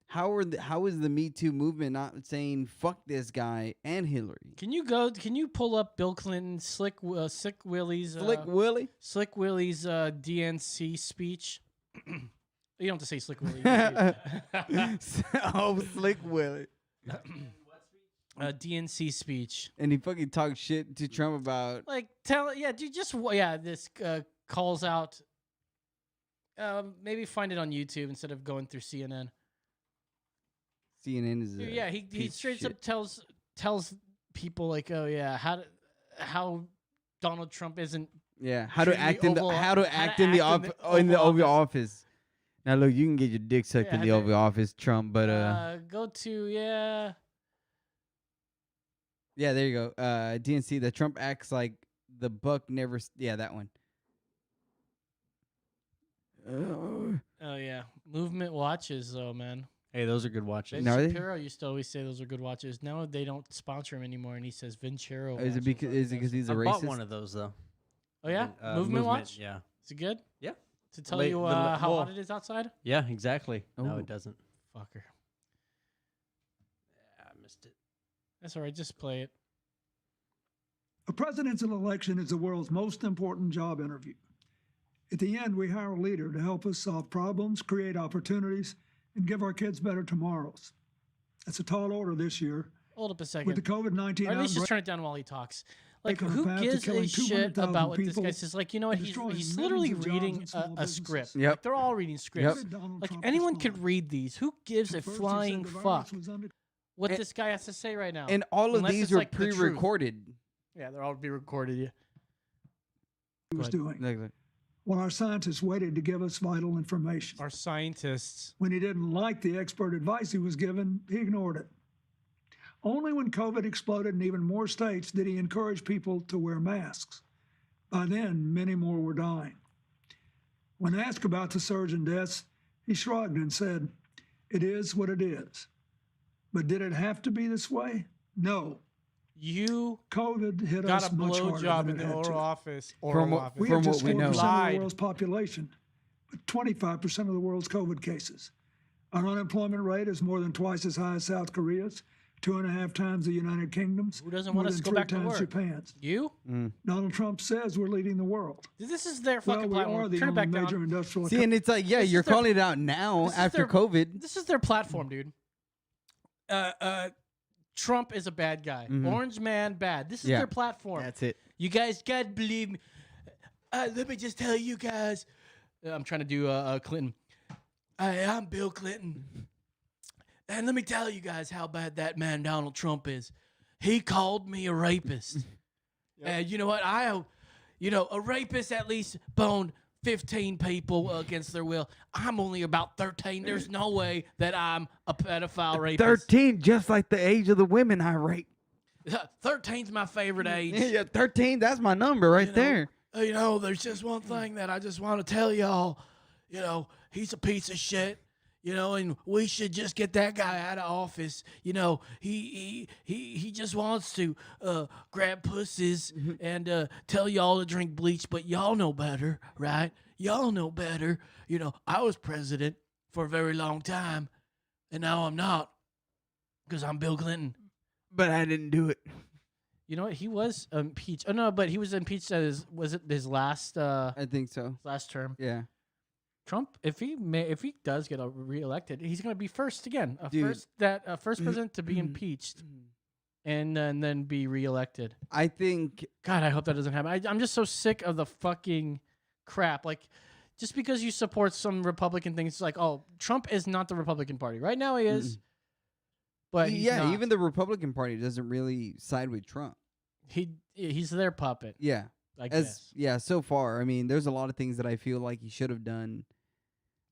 How is the Me Too movement not saying fuck this guy and Hillary? Can you pull up Bill Clinton's Slick Willie's DNC speech? You don't have to say Slick Willie. Slick Willie. DNC speech. And he fucking talks shit to Trump about like this calls out. Maybe find it on YouTube instead of going through CNN. CNN is he straight up tells people like, oh yeah, how Donald Trump isn't how to act in the Oval Office. Now look, you can get your dick sucked in the Oval Office, Trump, but go to yeah, there you go. DNC, the Trump acts like the buck never. That one. Oh yeah, movement watches though, man. Hey, those are good watches. Ben Shapiro used to always say those are good watches. Now they don't sponsor him anymore, and he says Vincero. Is it because he's a racist? I bought one of those though. Oh yeah, movement watch. Yeah, is it good? Yeah. To tell you how hot it is outside? Yeah, exactly. Oh. No, it doesn't. Fucker. Yeah, I missed it. That's all right. Just play it. A presidential election is the world's most important job interview. At the end, we hire a leader to help us solve problems, create opportunities, and give our kids better tomorrows. That's a tall order this year. Hold up a second. With the COVID-19 or at least just turn it down while he talks. Like, who gives a shit about what this guy says? Like, you know what? He's literally reading a script. Yep. Like, they're all reading scripts. Like, anyone could read these. Who gives a flying fuck what this guy has to say right now? And all of these are pre-recorded. Yeah, they're all pre-recorded. Yeah. He was doing. While our scientists waited to give us vital information. Our scientists. When he didn't like the expert advice he was given, he ignored it. Only when COVID exploded in even more states did he encourage people to wear masks. By then, many more were dying. When asked about the surge in deaths, he shrugged and said, "It is what it is." But did it have to be this way? No. COVID hit us much harder than it had to. Got a blowjob in the Oral Office. We have just 4% of the world's population, but 25% of the world's COVID cases. Our unemployment rate is more than twice as high as South Korea's, 2.5 times the United Kingdom's. Who doesn't want us to go back to work? Japan's. You? Donald Trump says we're leading the world. This is their fucking platform. We are the Turn it back only major down. industrial. See, and it's like, you're calling it out now after COVID. This is their platform, dude. Trump is a bad guy. Orange man, bad. This is their platform. That's it. You guys gotta believe me. Let me just tell you guys. I'm trying to do Clinton. I'm Bill Clinton. And let me tell you guys how bad that man Donald Trump is. He called me a rapist. And you know what? A rapist at least boned 15 people against their will. I'm only about 13. There's no way that I'm a pedophile rapist. 13, just like the age of the women I rape. 13's my favorite age. Yeah, 13, that's my number right there. There's just one thing that I just want to tell y'all. He's a piece of shit. And we should just get that guy out of office. He just wants to grab pussies and tell y'all to drink bleach, but y'all know better, right? Y'all know better. I was president for a very long time, and now I'm not because I'm Bill Clinton. But I didn't do it. You know what? He was impeached. Oh no, but he was impeached at his last? I think so. Last term. Yeah. Trump, if he does get reelected, he's going to be first again. First president to be impeached, and then be reelected. I think. God, I hope that doesn't happen. I'm just so sick of the fucking crap. Like, just because you support some Republican things, it's like, oh, Trump is not the Republican Party. Right now he is, but he's not. Even the Republican Party doesn't really side with Trump. He's their puppet. Yeah. I guess. Yeah, so far. I mean, there's a lot of things that I feel like he should have done.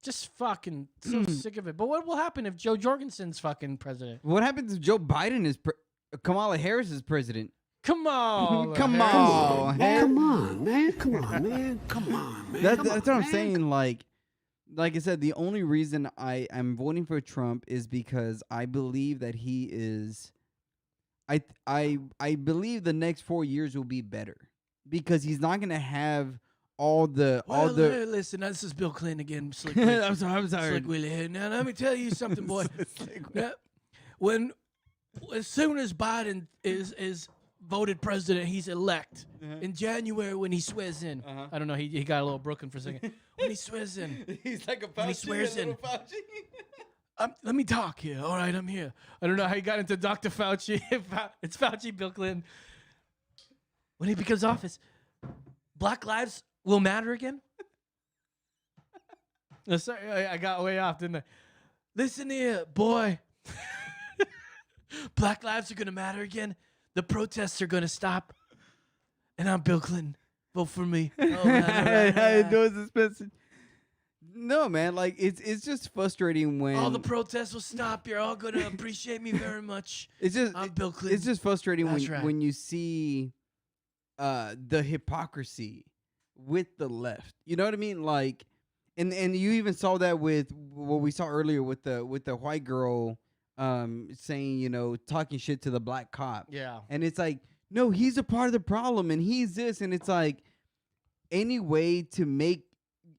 Just fucking so sick of it. But what will happen if Joe Jorgensen's fucking president? What happens if Joe Biden is Kamala Harris is president? Come on. Come on. Come on, man. Come on, man. That's what I'm saying. Like I said, the only reason I'm voting for Trump is because I believe that he is. I believe the next 4 years will be better because he's not gonna have all the. Listen, this is Bill Clinton again. I'm sorry. Slick Willie here. Now let me tell you something, boy. Now, as soon as Biden is voted president, he's elect in January when he swears in. I don't know. He got a little broken for a second. When he swears in, he's like a Fauci. When he swears in. Let me talk here. All right, I'm here. I don't know how he got into Dr. Fauci. It's Fauci, Bill Clinton. When he becomes office, Black lives will matter again? No, sorry, I got way off, didn't I? Listen here, boy. Black lives are going to matter again. The protests are going to stop. And I'm Bill Clinton. Vote for me. I know this message. No, man, like it's just frustrating when all the protests will stop. You're all going to appreciate me very much. I'm Bill Clinton. It's just frustrating when you see the hypocrisy with the left. You know what I mean? Like, and you even saw that with what we saw earlier with the white girl saying, talking shit to the black cop. Yeah. And it's like, no, he's a part of the problem and he's this, and it's like any way to make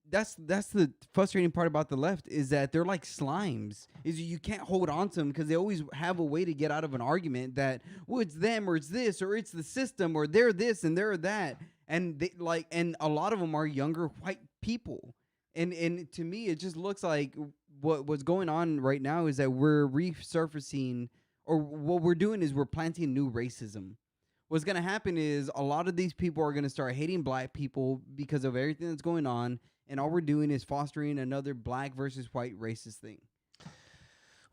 that's the frustrating part about the left is that they're like slimes. Is you can't hold on to them because they always have a way to get out of an argument that, well, it's them or it's this or it's the system or they're this and they're that. And they and a lot of them are younger white people. And to me, it just looks like what's going on right now is that we're resurfacing, or what we're doing is we're planting new racism. What's going to happen is a lot of these people are going to start hating black people because of everything that's going on. And all we're doing is fostering another black versus white racist thing.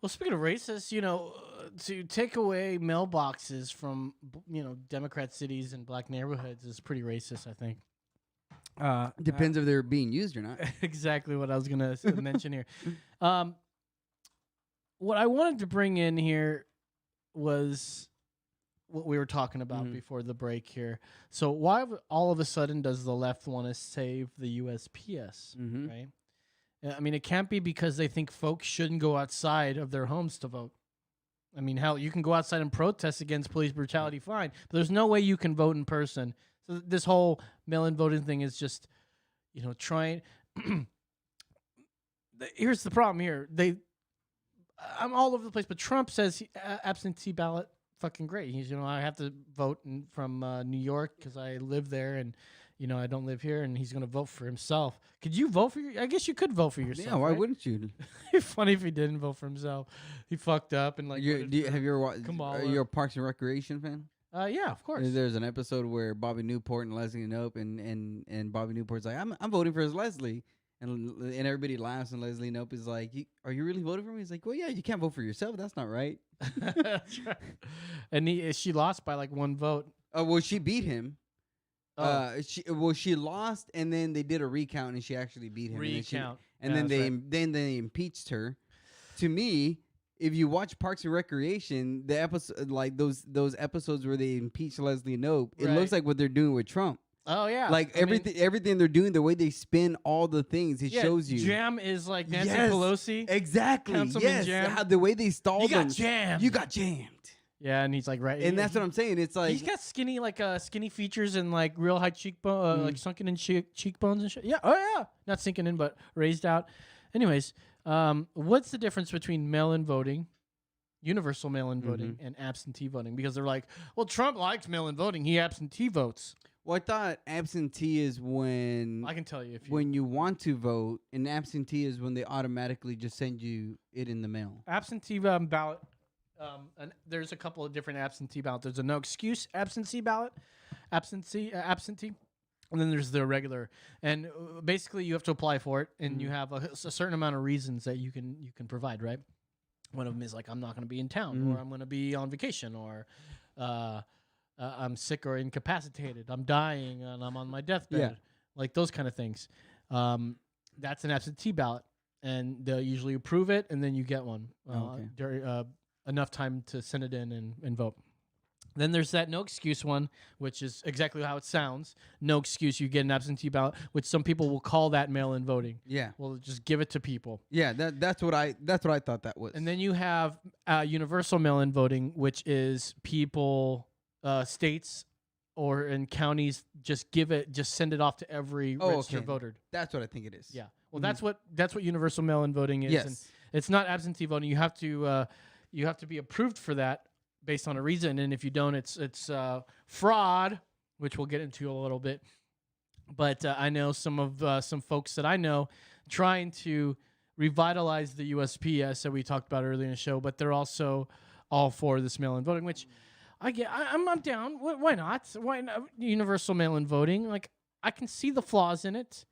Well, speaking of racist, to take away mailboxes from, Democrat cities and black neighborhoods is pretty racist, I think. Depends if they're being used or not. Exactly what I was going to mention here. What I wanted to bring in here was what we were talking about before the break here. So why all of a sudden does the left want to save the USPS, right? I mean, it can't be because they think folks shouldn't go outside of their homes to vote. I mean, hell, you can go outside and protest against police brutality, fine, but there's no way you can vote in person. So this whole mail-in voting thing is just, trying. Here's the problem here. I'm all over the place, but Trump says absentee ballot, fucking great. He's, I have to vote from New York because I live there and, I don't live here, and he's going to vote for himself. Could you vote for I guess you could vote for yourself. Yeah, why right? wouldn't you? It'd be funny if he didn't vote for himself. He fucked up and like. Have you ever watched? Are you a Parks and Recreation fan? Yeah, of course. There's an episode where Bobby Newport and Leslie Knope and Bobby Newport's like, I'm voting for Leslie. And everybody laughs, and Leslie Knope is like, are you really voting for me? He's like, well, yeah, you can't vote for yourself. That's not right. That's right. And she lost by like one vote. Well, she beat him. Oh. She lost, and then they did a recount, and she actually beat him. Recount. And then they impeached her. To me, if you watch Parks and Recreation, the episode like those episodes where they impeach Leslie Knope, it looks like what they're doing with Trump. Oh yeah, like everything they're doing, the way they spin all the things, it shows you. Jam is like Nancy Pelosi. Exactly. Councilman Jam. The way they stalled You them. got jammed. You got jammed. Yeah, and he's like and that's what I'm saying. It's like he's got skinny features and like real high cheekbone, like sunken in cheekbones and shit. Yeah, oh yeah, not sinking in, but raised out. Anyways, what's the difference between mail-in voting universal mail-in voting and absentee voting, because they're like, well, Trump likes mail-in voting. He absentee votes. Well, I thought absentee is when I can tell you if when you want to vote, and absentee is when they automatically just send you it in the mail. Absentee ballot. And there's a couple of different absentee ballots. There's a no excuse absentee ballot, absentee, and then there's the regular. And basically, you have to apply for it, and you have a certain amount of reasons that you can provide. Right. One of them is like, I'm not going to be in town, or I'm going to be on vacation, or I'm sick or incapacitated, I'm dying, and I'm on my deathbed. Like those kind of things. That's an absentee ballot, and they'll usually approve it, and then you get one. Enough time to send it in and vote. Then there's that no excuse one, which is exactly how it sounds. No excuse, you get an absentee ballot, which some people will call that mail-in voting. Yeah. We'll just give it to people. Yeah, that's what I thought that was. And then you have universal mail-in voting, which is people, states or in counties just send it off to every registered voter. That's what I think it is. Yeah. Well, that's what universal mail-in voting is. Yes. And it's not absentee voting. You have to be approved for that based on a reason, and if you don't, it's fraud, which we'll get into a little bit. But I know some folks that I know trying to revitalize the USPS that we talked about earlier in the show, but they're also all for this mail-in voting, which I'm down. Why not? Why not universal mail-in voting? Like, I can see the flaws in it.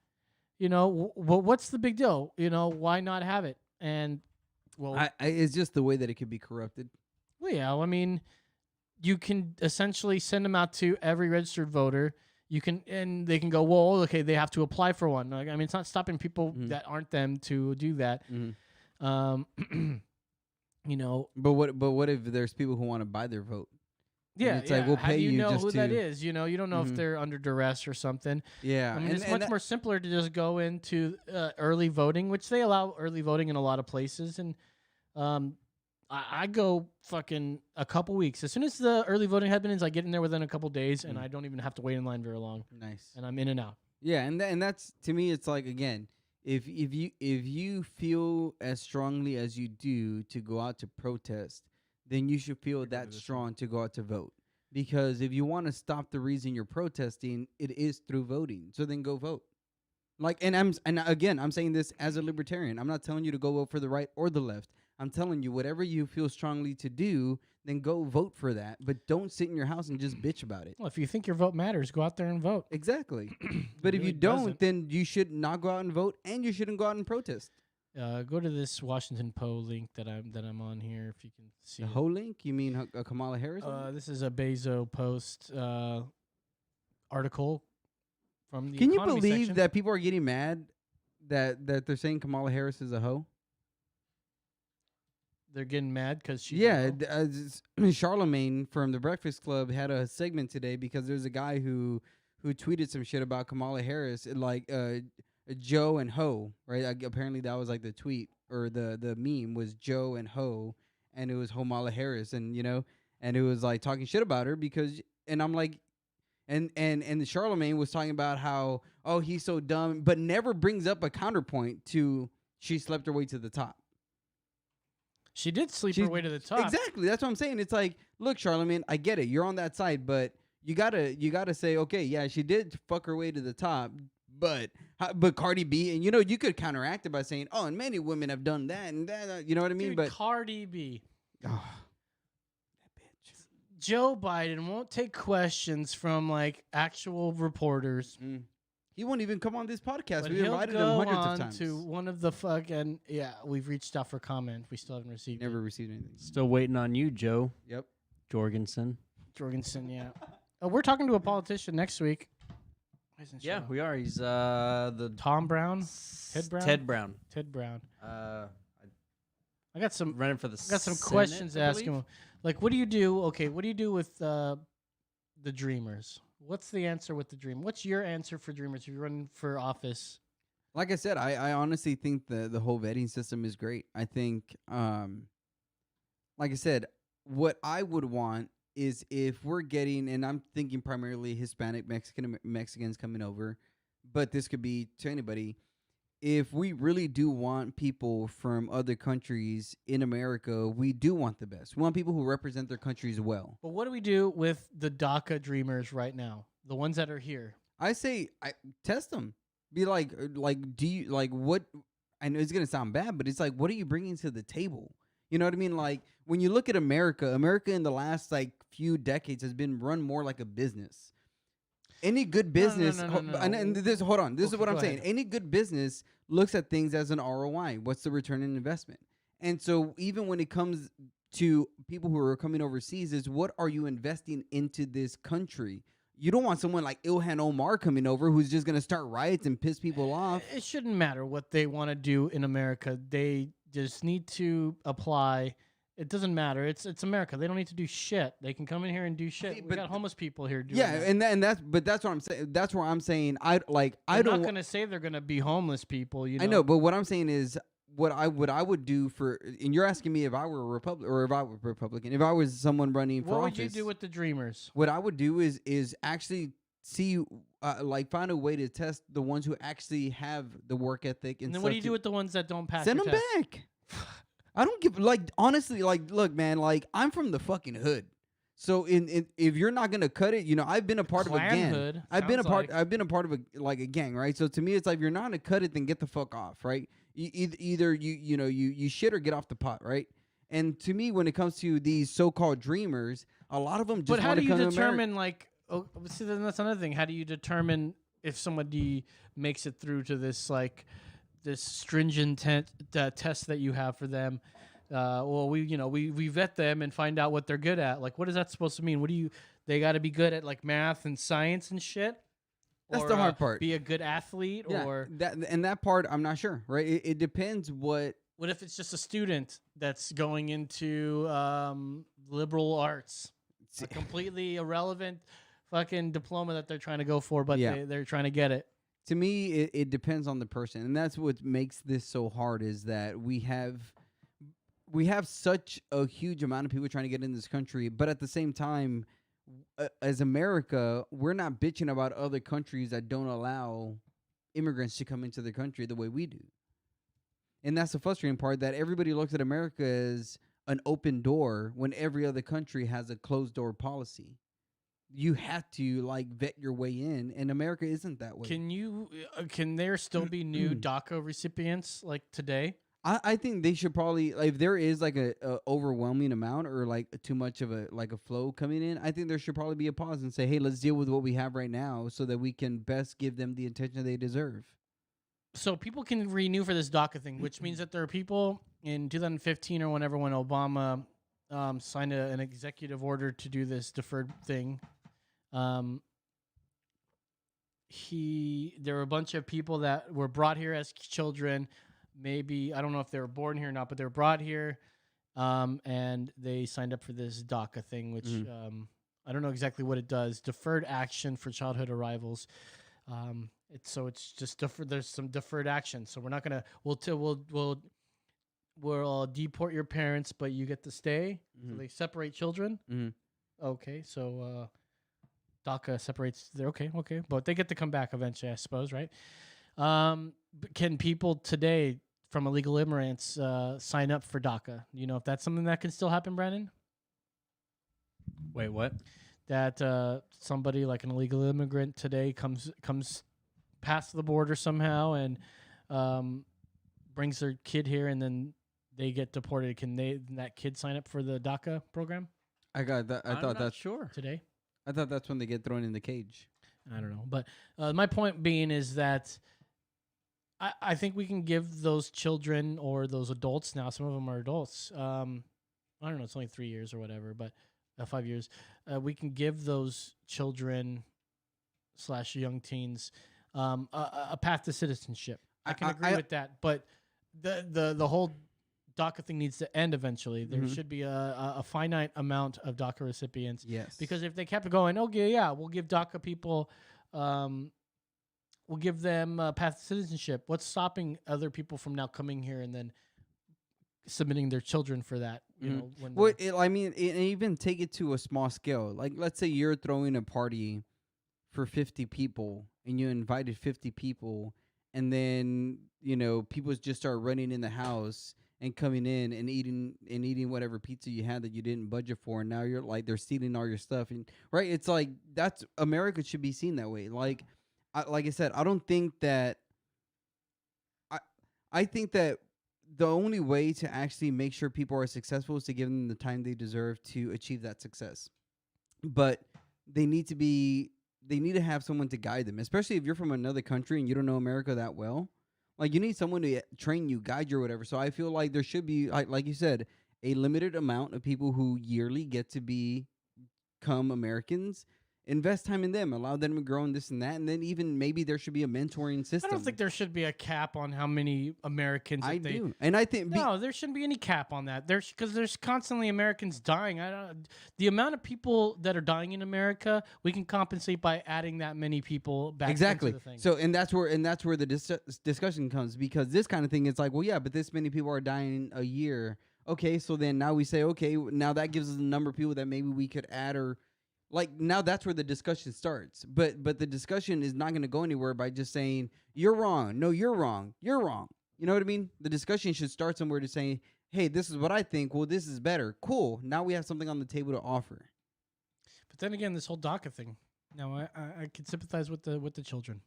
What's the big deal? Why not have it? And it's just the way that it could be corrupted. Well, yeah. I mean, you can essentially send them out to every registered voter. And they can go, well, okay, they have to apply for one. Like, I mean, it's not stopping people that aren't them to do that. But what if there's people who want to buy their vote? Yeah, it's like we'll pay you. Know just who to... that is? You don't know if they're under duress or something. Yeah, I mean, it's much more simpler to just go into early voting, which they allow early voting in a lot of places, and I go fucking a couple weeks. As soon as the early voting happens, I get in there within a couple days, and I don't even have to wait in line very long. Nice. And I'm in and out. Yeah, and that's, to me, it's like, again, if you feel as strongly as you do to go out to protest, then you should feel that strong to go out to vote. Because if you want to stop the reason you're protesting, it is through voting. So then go vote. Like, and I'm saying this as a libertarian. I'm not telling you to go vote for the right or the left. I'm telling you, whatever you feel strongly to do, then go vote for that. But don't sit in your house and just bitch about it. Well, if you think your vote matters, go out there and vote. Exactly. But if you don't, then you should not go out and vote, and you shouldn't go out and protest. Go to this Washington Post link that I'm on here. If you can see the whole link, you mean Kamala Harris? This is a Bezos Post article from the. Can you economy believe section. that people are getting mad that they're saying Kamala Harris is a hoe? They're getting mad because she's Charlemagne from the Breakfast Club had a segment today because there's a guy who tweeted some shit about Kamala Harris, like Joe and Ho, right? Apparently that was like the tweet or the meme was Joe and Ho, and it was Kamala Harris, and and it was like talking shit about her because, and I'm like, and Charlemagne was talking about how he's so dumb, but never brings up a counterpoint to she slept her way to the top. She did sleep her way to the top. Exactly. That's what I'm saying. It's like, look, Charlemagne, I get it. You're on that side, but you gotta say, okay, yeah, she did fuck her way to the top, but Cardi B, and you could counteract it by saying, and many women have done that and that. You know what I mean? Dude, but Cardi B. Oh, that bitch. Joe Biden won't take questions from like actual reporters. He won't even come on this podcast. But we invited him hundreds of times. To one of the fucking we've reached out for comment. We still haven't received. Never received anything. Still waiting on you, Joe. Yep. Jorgensen, yeah. We're talking to a politician next week. Yeah, we are. He's the Tom Brown, Ted Brown. I got some running for the. I got some questions to ask him. Like, what do you do? Okay, what do you do with the Dreamers? What's the answer with the Dream? What's your answer for Dreamers if you're running for office? Like I said, I honestly think the whole vetting system is great. I think, like I said, what I would want is if we're getting, and I'm thinking primarily Hispanic Mexicans coming over, but this could be to anybody. if we really do want people from other countries in America, we do want the best. We want people who represent their countries well. But what do we do with the DACA dreamers right now? The ones that are here. I say, test them. Be like, do you like what? I know it's gonna sound bad, but it's like, what are you bringing to the table? You know what I mean? Like when you look at America in the last like few decades has been run more like a business. Any good business, and this, hold on, this is what I'm saying. Any good business looks at things as an ROI. What's the return on investment? And so even when it comes to people who are coming overseas, is what are you investing into this country? You don't want someone like Ilhan Omar coming over who's just going to start riots and piss people off. It shouldn't matter what they want to do in America. They just need to apply. It doesn't matter. It's America. They don't need to do shit. They can come in here and do shit. We got homeless people here doing that. and that's what I'm saying. That's where I'm saying I'm not going to say they're going to be homeless people. You know? I know, but what I'm saying is what I would do for. And you're asking me if I were a Republican, if I was someone running for office. What would you do with the Dreamers? What I would do is actually see, find a way to test the ones who actually have the work ethic. And then what do you do with the ones that don't pass? Send them back. I don't give honestly, look, man, I'm from the fucking hood. So if you're not gonna cut it, I've been a part of a gang. Hood, I've been a part of a gang, right? So to me, it's like if you're not gonna cut it, then get the fuck off, right? Either you shit or get off the pot, right? And to me, when it comes to these so-called dreamers, a lot of them just. But how do you determine see, then that's another thing. How do you determine if somebody makes it through to this this stringent test that you have for them? We vet them and find out what they're good at. Like, what is that supposed to mean? They got to be good at math and science and shit? That's the hard part. Be a good athlete or that part I'm not sure, right? It depends what if it's just a student that's going into liberal arts, a completely irrelevant fucking diploma that they're trying to go for, but they're trying to get it. To me, it depends on the person, and that's what makes this so hard. Is that we have such a huge amount of people trying to get in this country, but at the same time, as America, we're not bitching about other countries that don't allow immigrants to come into the country the way we do. And that's the frustrating part, that everybody looks at America as an open door when every other country has a closed door policy. You have to vet your way in, and America isn't that way. Can there still be new DACA recipients today? I think they should probably, if there is a overwhelming amount or too much of a flow coming in, I think there should probably be a pause and say, hey, let's deal with what we have right now so that we can best give them the attention they deserve. So people can renew for this DACA thing, which means that there are people in 2015 or whenever when Obama signed an executive order to do this deferred thing. There were a bunch of people that were brought here as children. Maybe, I don't know if they were born here or not, but they were brought here, and they signed up for this DACA thing, which I don't know exactly what it does. Deferred action for childhood arrivals. It's just there's some deferred action. So we're not gonna we'll deport your parents, but you get to stay. So they separate children. Okay, so DACA separates. Okay, but they get to come back eventually, I suppose, right? Can people today from illegal immigrants sign up for DACA? You know if that's something that can still happen, Brandon? Wait, what? That somebody like an illegal immigrant today comes past the border somehow and brings their kid here, and then they get deported. Can that kid sign up for the DACA program? I got that. I thought that's sure today. I thought that's when they get thrown in the cage. I don't know, but my point being is that I think we can give those children or those adults, now some of them are adults, I don't know, it's only 3 years or whatever, but 5 years, we can give those children / young teens a path to citizenship. I can agree with that, but the whole DACA thing needs to end eventually. There should be a finite amount of DACA recipients. Yes. Because if they kept going, okay, yeah, we'll give DACA people, we'll give them a path to citizenship. What's stopping other people from now coming here and then submitting their children for that? You know, when even take it to a small scale. Like, let's say you're throwing a party for 50 people and you invited 50 people, and then people just start running in the house and coming in and eating whatever pizza you had that you didn't budget for, and now you're like they're stealing all your stuff, and right, it's like that's America should be seen that way. Like I said, I don't think that I think that the only way to actually make sure people are successful is to give them the time they deserve to achieve that success. But they need to have someone to guide them, especially if you're from another country and you don't know America that well. Like, you need someone to train you, guide you, or whatever. So I feel like there should be, like you said, a limited amount of people who yearly get to become Americans. Invest time in them, allow them to grow in this and that, and then even maybe there should be a mentoring system. I don't think there should be a cap on how many Americans. I do, and I think no, there shouldn't be any cap on that. Because there's constantly Americans dying. The amount of people that are dying in America, we can compensate by adding that many people back. Exactly. Into the thing. So, and that's where the discussion comes, because this kind of thing is like, well, yeah, but this many people are dying a year. Okay, so then now we say, okay, now that gives us a number of people that maybe we could add, or like, now that's where the discussion starts. But the discussion is not going to go anywhere by just saying, you're wrong. No, you're wrong. You're wrong. You know what I mean? The discussion should start somewhere to say, hey, this is what I think. Well, this is better. Cool. Now we have something on the table to offer. But then again, this whole DACA thing. Now, I can sympathize with the children.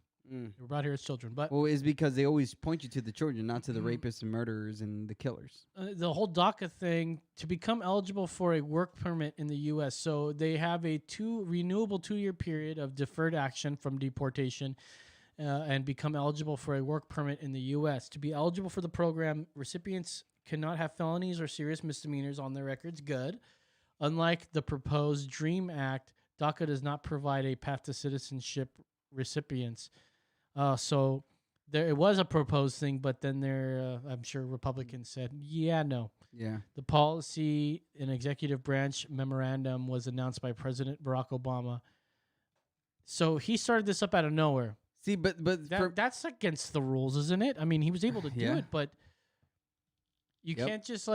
We're brought here as children, but well, it's because they always point you to the children, not to the rapists and murderers and the killers. The whole DACA thing, to become eligible for a work permit in the U.S., so they have a renewable 2-year period of deferred action from deportation, and become eligible for a work permit in the U.S. To be eligible for the program, recipients cannot have felonies or serious misdemeanors on their records. Good. Unlike the proposed DREAM Act, DACA does not provide a path to citizenship recipients. So it was a proposed thing, but then I'm sure Republicans said, yeah, no. Yeah. The policy and executive branch memorandum was announced by President Barack Obama. So he started this up out of nowhere. See, but that's against the rules, isn't it? I mean, he was able to do it, but you can't just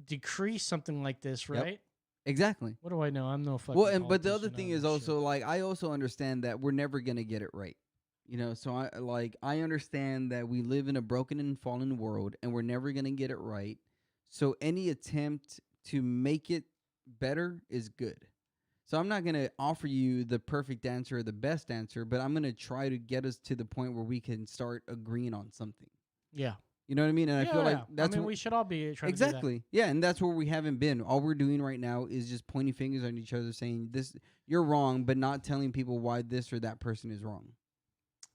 decrease something like this, right? Yep. Exactly. What do I know? I'm no fucking Well, but the other thing is also, like, I also understand that we're never going to get it right. So I understand that we live in a broken and fallen world, and we're never going to get it right. So any attempt to make it better is good. So I'm not going to offer you the perfect answer or the best answer, but I'm going to try to get us to the point where we can start agreeing on something. Yeah. You know what I mean? And I feel like that's we should all be trying exactly. to do that. Yeah, and that's where we haven't been. All we're doing right now is just pointing fingers at each other, saying this, you're wrong, but not telling people why this or that person is wrong.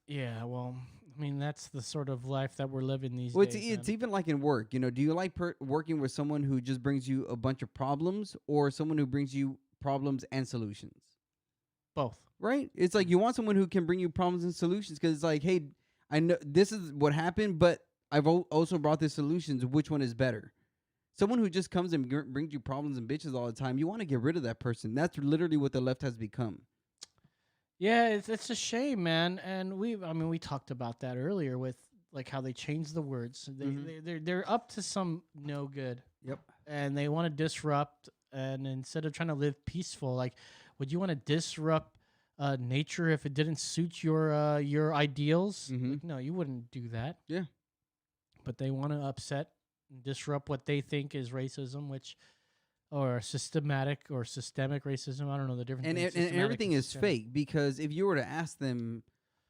Yeah, well, I mean, that's the sort of life that we're living these days. It's even like in work. Do you like working with someone who just brings you a bunch of problems, or someone who brings you problems and solutions? Both. Right? It's like you want someone who can bring you problems and solutions, because it's like, hey, I know this is what happened, but I've also brought the solutions. Which one is better? Someone who just comes and brings you problems and bitches all the time, you want to get rid of that person. That's literally what the left has become. Yeah, it's a shame, man. And we talked about that earlier with like how they changed the words. They're up to some no good. Yep. And they want to disrupt. And instead of trying to live peaceful, like, would you want to disrupt nature if it didn't suit your ideals? Like, no, you wouldn't do that. Yeah. But they want to upset and disrupt what they think is racism, or systemic racism. I don't know the difference. And everything is fake, because if you were to ask them,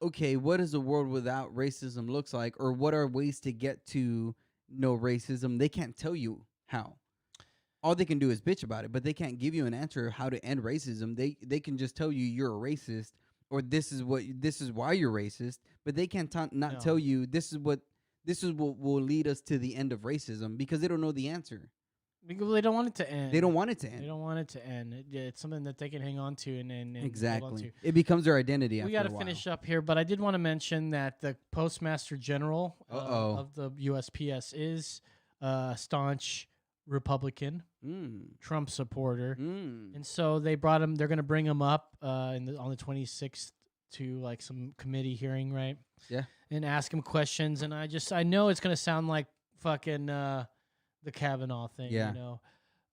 okay, what does a world without racism looks like, or what are ways to get to no racism, they can't tell you how. All they can do is bitch about it, but they can't give you an answer how to end racism. They can just tell you you're a racist, or this is why you're racist, but they can't not tell you this is what will lead us to the end of racism, because they don't know the answer. Because they don't want it to end. They don't want it to end. They don't want it to end. It's something that they can hang on to and exactly. hold on to. It becomes their identity. We got to finish up here, but I did want to mention that the Postmaster General of the USPS is a staunch Republican, Trump supporter, and so they brought him. They're going to bring him up on the 26th to like some committee hearing, right? Yeah, and ask him questions. And I know it's going to sound like fucking. The Kavanaugh thing,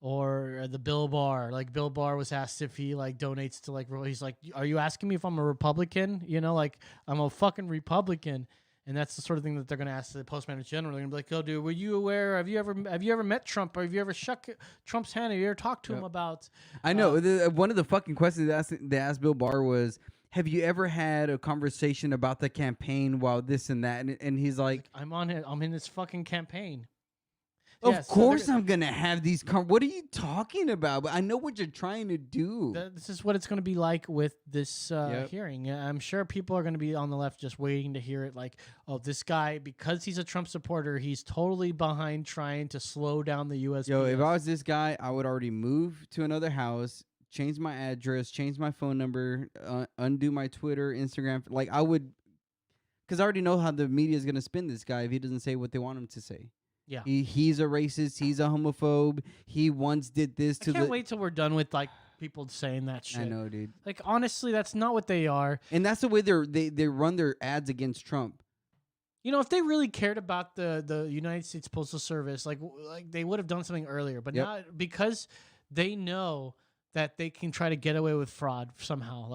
or the Bill Barr. Like, Bill Barr was asked if he like donates to like, he's like, are you asking me if I'm a Republican? Like, I'm a fucking Republican. And that's the sort of thing that they're going to ask the postman general. They're going to be like, "Oh, dude, were you aware? Have you ever met Trump? Or have you ever shook Trump's hand? Have you ever talked to him about?" I know one of the fucking questions they asked Bill Barr was, "Have you ever had a conversation about the campaign while this and that?" And he's like, "I'm on it. I'm in this fucking campaign." Of course I'm going to have these what are you talking about? But I know what you're trying to do. This is what it's going to be like with this hearing. I'm sure people are going to be on the left just waiting to hear it like, oh, this guy, because he's a Trump supporter, he's totally behind trying to slow down the USPS. Yo, if I was this guy, I would already move to another house, change my address, change my phone number, undo my Twitter, Instagram. Like I would, because I already know how the media is going to spin this guy if he doesn't say what they want him to say. Yeah, he's a racist. He's a homophobe. He once did this to I can't wait till we're done with like people saying that shit. I know, dude. Like honestly, that's not what they are. And that's the way they run their ads against Trump. You know, if they really cared about the United States Postal Service, like they would have done something earlier. But now because they know that they can try to get away with fraud somehow.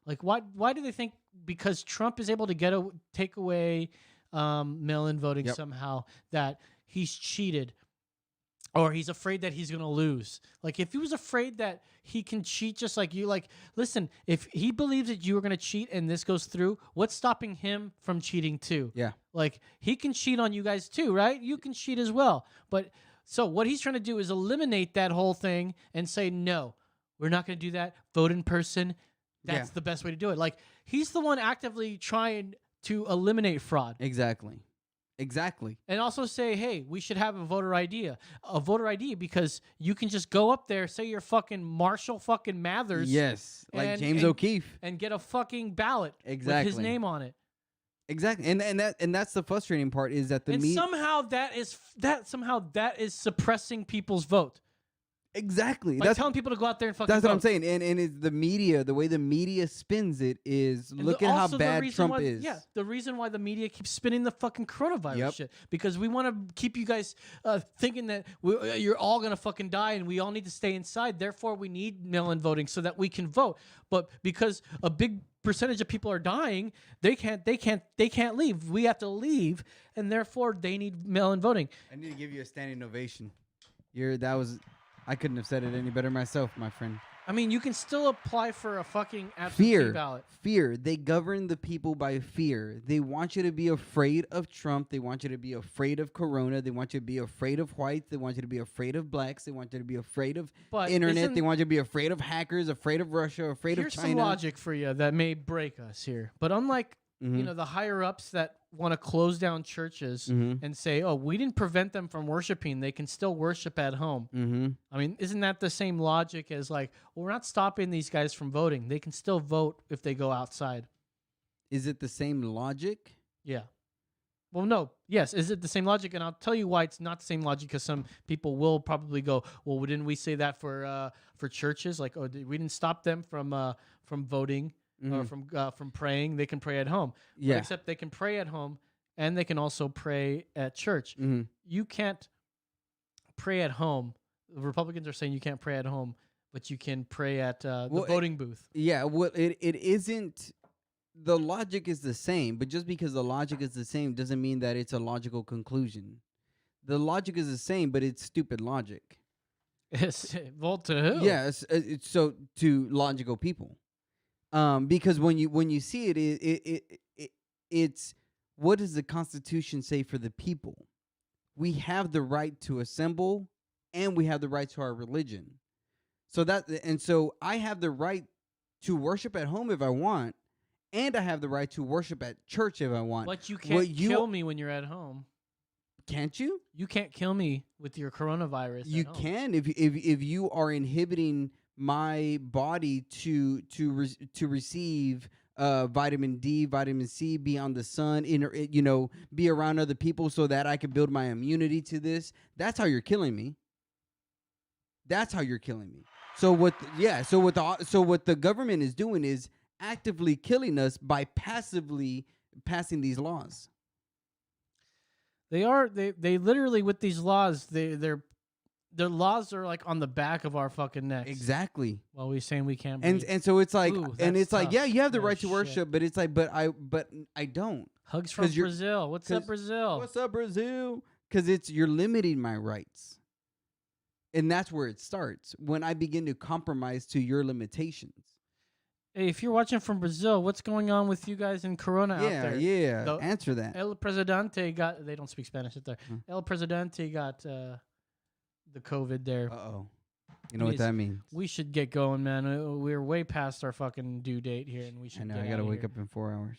Like why do they think because Trump is able to take away mail-in voting somehow that he's cheated or he's afraid that he's going to lose? Like if he was afraid that he can cheat just like you, like listen, if he believes that you are going to cheat and this goes through, what's stopping him from cheating too? Yeah. Like he can cheat on you guys too, right? You can cheat as well. But so what he's trying to do is eliminate that whole thing and say, no, we're not going to do that. Vote in person. That's the best way to do it. Like he's the one actively trying to eliminate fraud. Exactly. And also say, hey, we should have a voter ID because you can just go up there, say you're fucking Marshall fucking Mathers. Yes, like James O'Keefe. And get a fucking ballot with his name on it. Exactly. And that's the frustrating part is that somehow that is suppressing people's vote. Exactly. Like that's telling people to go out there and fucking That's vote. what I'm saying. And it's the media, the way the media spins it is look at how bad Trump is. Yeah, the reason why the media keeps spinning the fucking coronavirus shit. Because we want to keep you guys thinking that you're all going to fucking die and we all need to stay inside. Therefore, we need mail-in voting so that we can vote. But because a big percentage of people are dying, they can't leave. We have to leave, and therefore they need mail-in voting. I need to give you a standing ovation. I couldn't have said it any better myself, my friend. I mean, you can still apply for a fucking absentee ballot. Fear. They govern the people by fear. They want you to be afraid of Trump. They want you to be afraid of Corona. They want you to be afraid of whites. They want you to be afraid of blacks. They want you to be afraid of internet. They want you to be afraid of hackers, afraid of Russia, afraid of China. Here's some logic for you that may break us here. But unlike the higher ups that want to close down churches and say, oh, we didn't prevent them from worshiping. They can still worship at home. I mean, isn't that the same logic as like, well, we're not stopping these guys from voting. They can still vote if they go outside. Is it the same logic? Yeah. Well, no. Yes. Is it the same logic? And I'll tell you why it's not the same logic because some people will probably go, well, didn't we say that for churches? Like, oh, we didn't stop them from voting. Or from praying. They can pray at home. Yeah. But except they can pray at home and they can also pray at church. You can't pray at home. The Republicans are saying you can't pray at home, but you can pray at the voting booth. Yeah, well, it isn't. The logic is the same, but just because the logic is the same doesn't mean that it's a logical conclusion. The logic is the same, but it's stupid logic. Well, to who? Yes, so to logical people. Because when you see it's what does the Constitution say for the people? We have the right to assemble, and we have the right to our religion. So I have the right to worship at home if I want, and I have the right to worship at church if I want. But you can't kill me when you're at home. Can't you? You can't kill me with your coronavirus. You can if you are inhibiting my body to receive vitamin D, vitamin C, be on the sun, be around other people so that I can build my immunity to this. That's how you're killing me. So what the government is doing is actively killing us by passively passing these laws. They literally with these laws, their laws are like on the back of our fucking necks. Exactly. While we're saying we can't. And so it's like, ooh, and it's tough. like, yeah, you have the right to worship, but it's like, but I don't. Hugs from Brazil. What's up, Brazil? What's up, Brazil? Because you're limiting my rights. And that's where it starts, when I begin to compromise to your limitations. Hey, if you're watching from Brazil, what's going on with you guys in Corona out there? Yeah, answer that. El Presidente got, they don't speak Spanish out there. El Presidente got the COVID there. Uh-oh. You know what that means. We should get going, man. We're way past our fucking due date here, and we should. I know. I gotta wake up in 4 hours.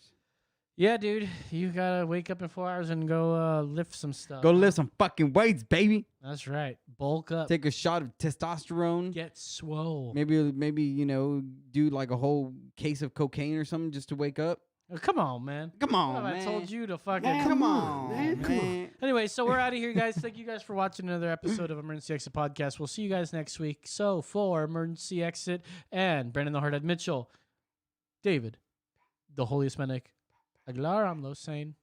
Yeah, dude. You gotta wake up in 4 hours and go lift some stuff. Go lift some fucking weights, baby. That's right. Bulk up. Take a shot of testosterone. Get swole. Maybe do like a whole case of cocaine or something just to wake up. Oh, come on, man. Come on, man. I told you to fucking. Come on, man. Come on. Anyway, so we're out of here, guys. Thank you guys for watching another episode of Emergency Exit Podcast. We'll see you guys next week. So for Emergency Exit and Brandon the Hardhead Mitchell, David, the holiest manic Aguilar, I'm Los Sane.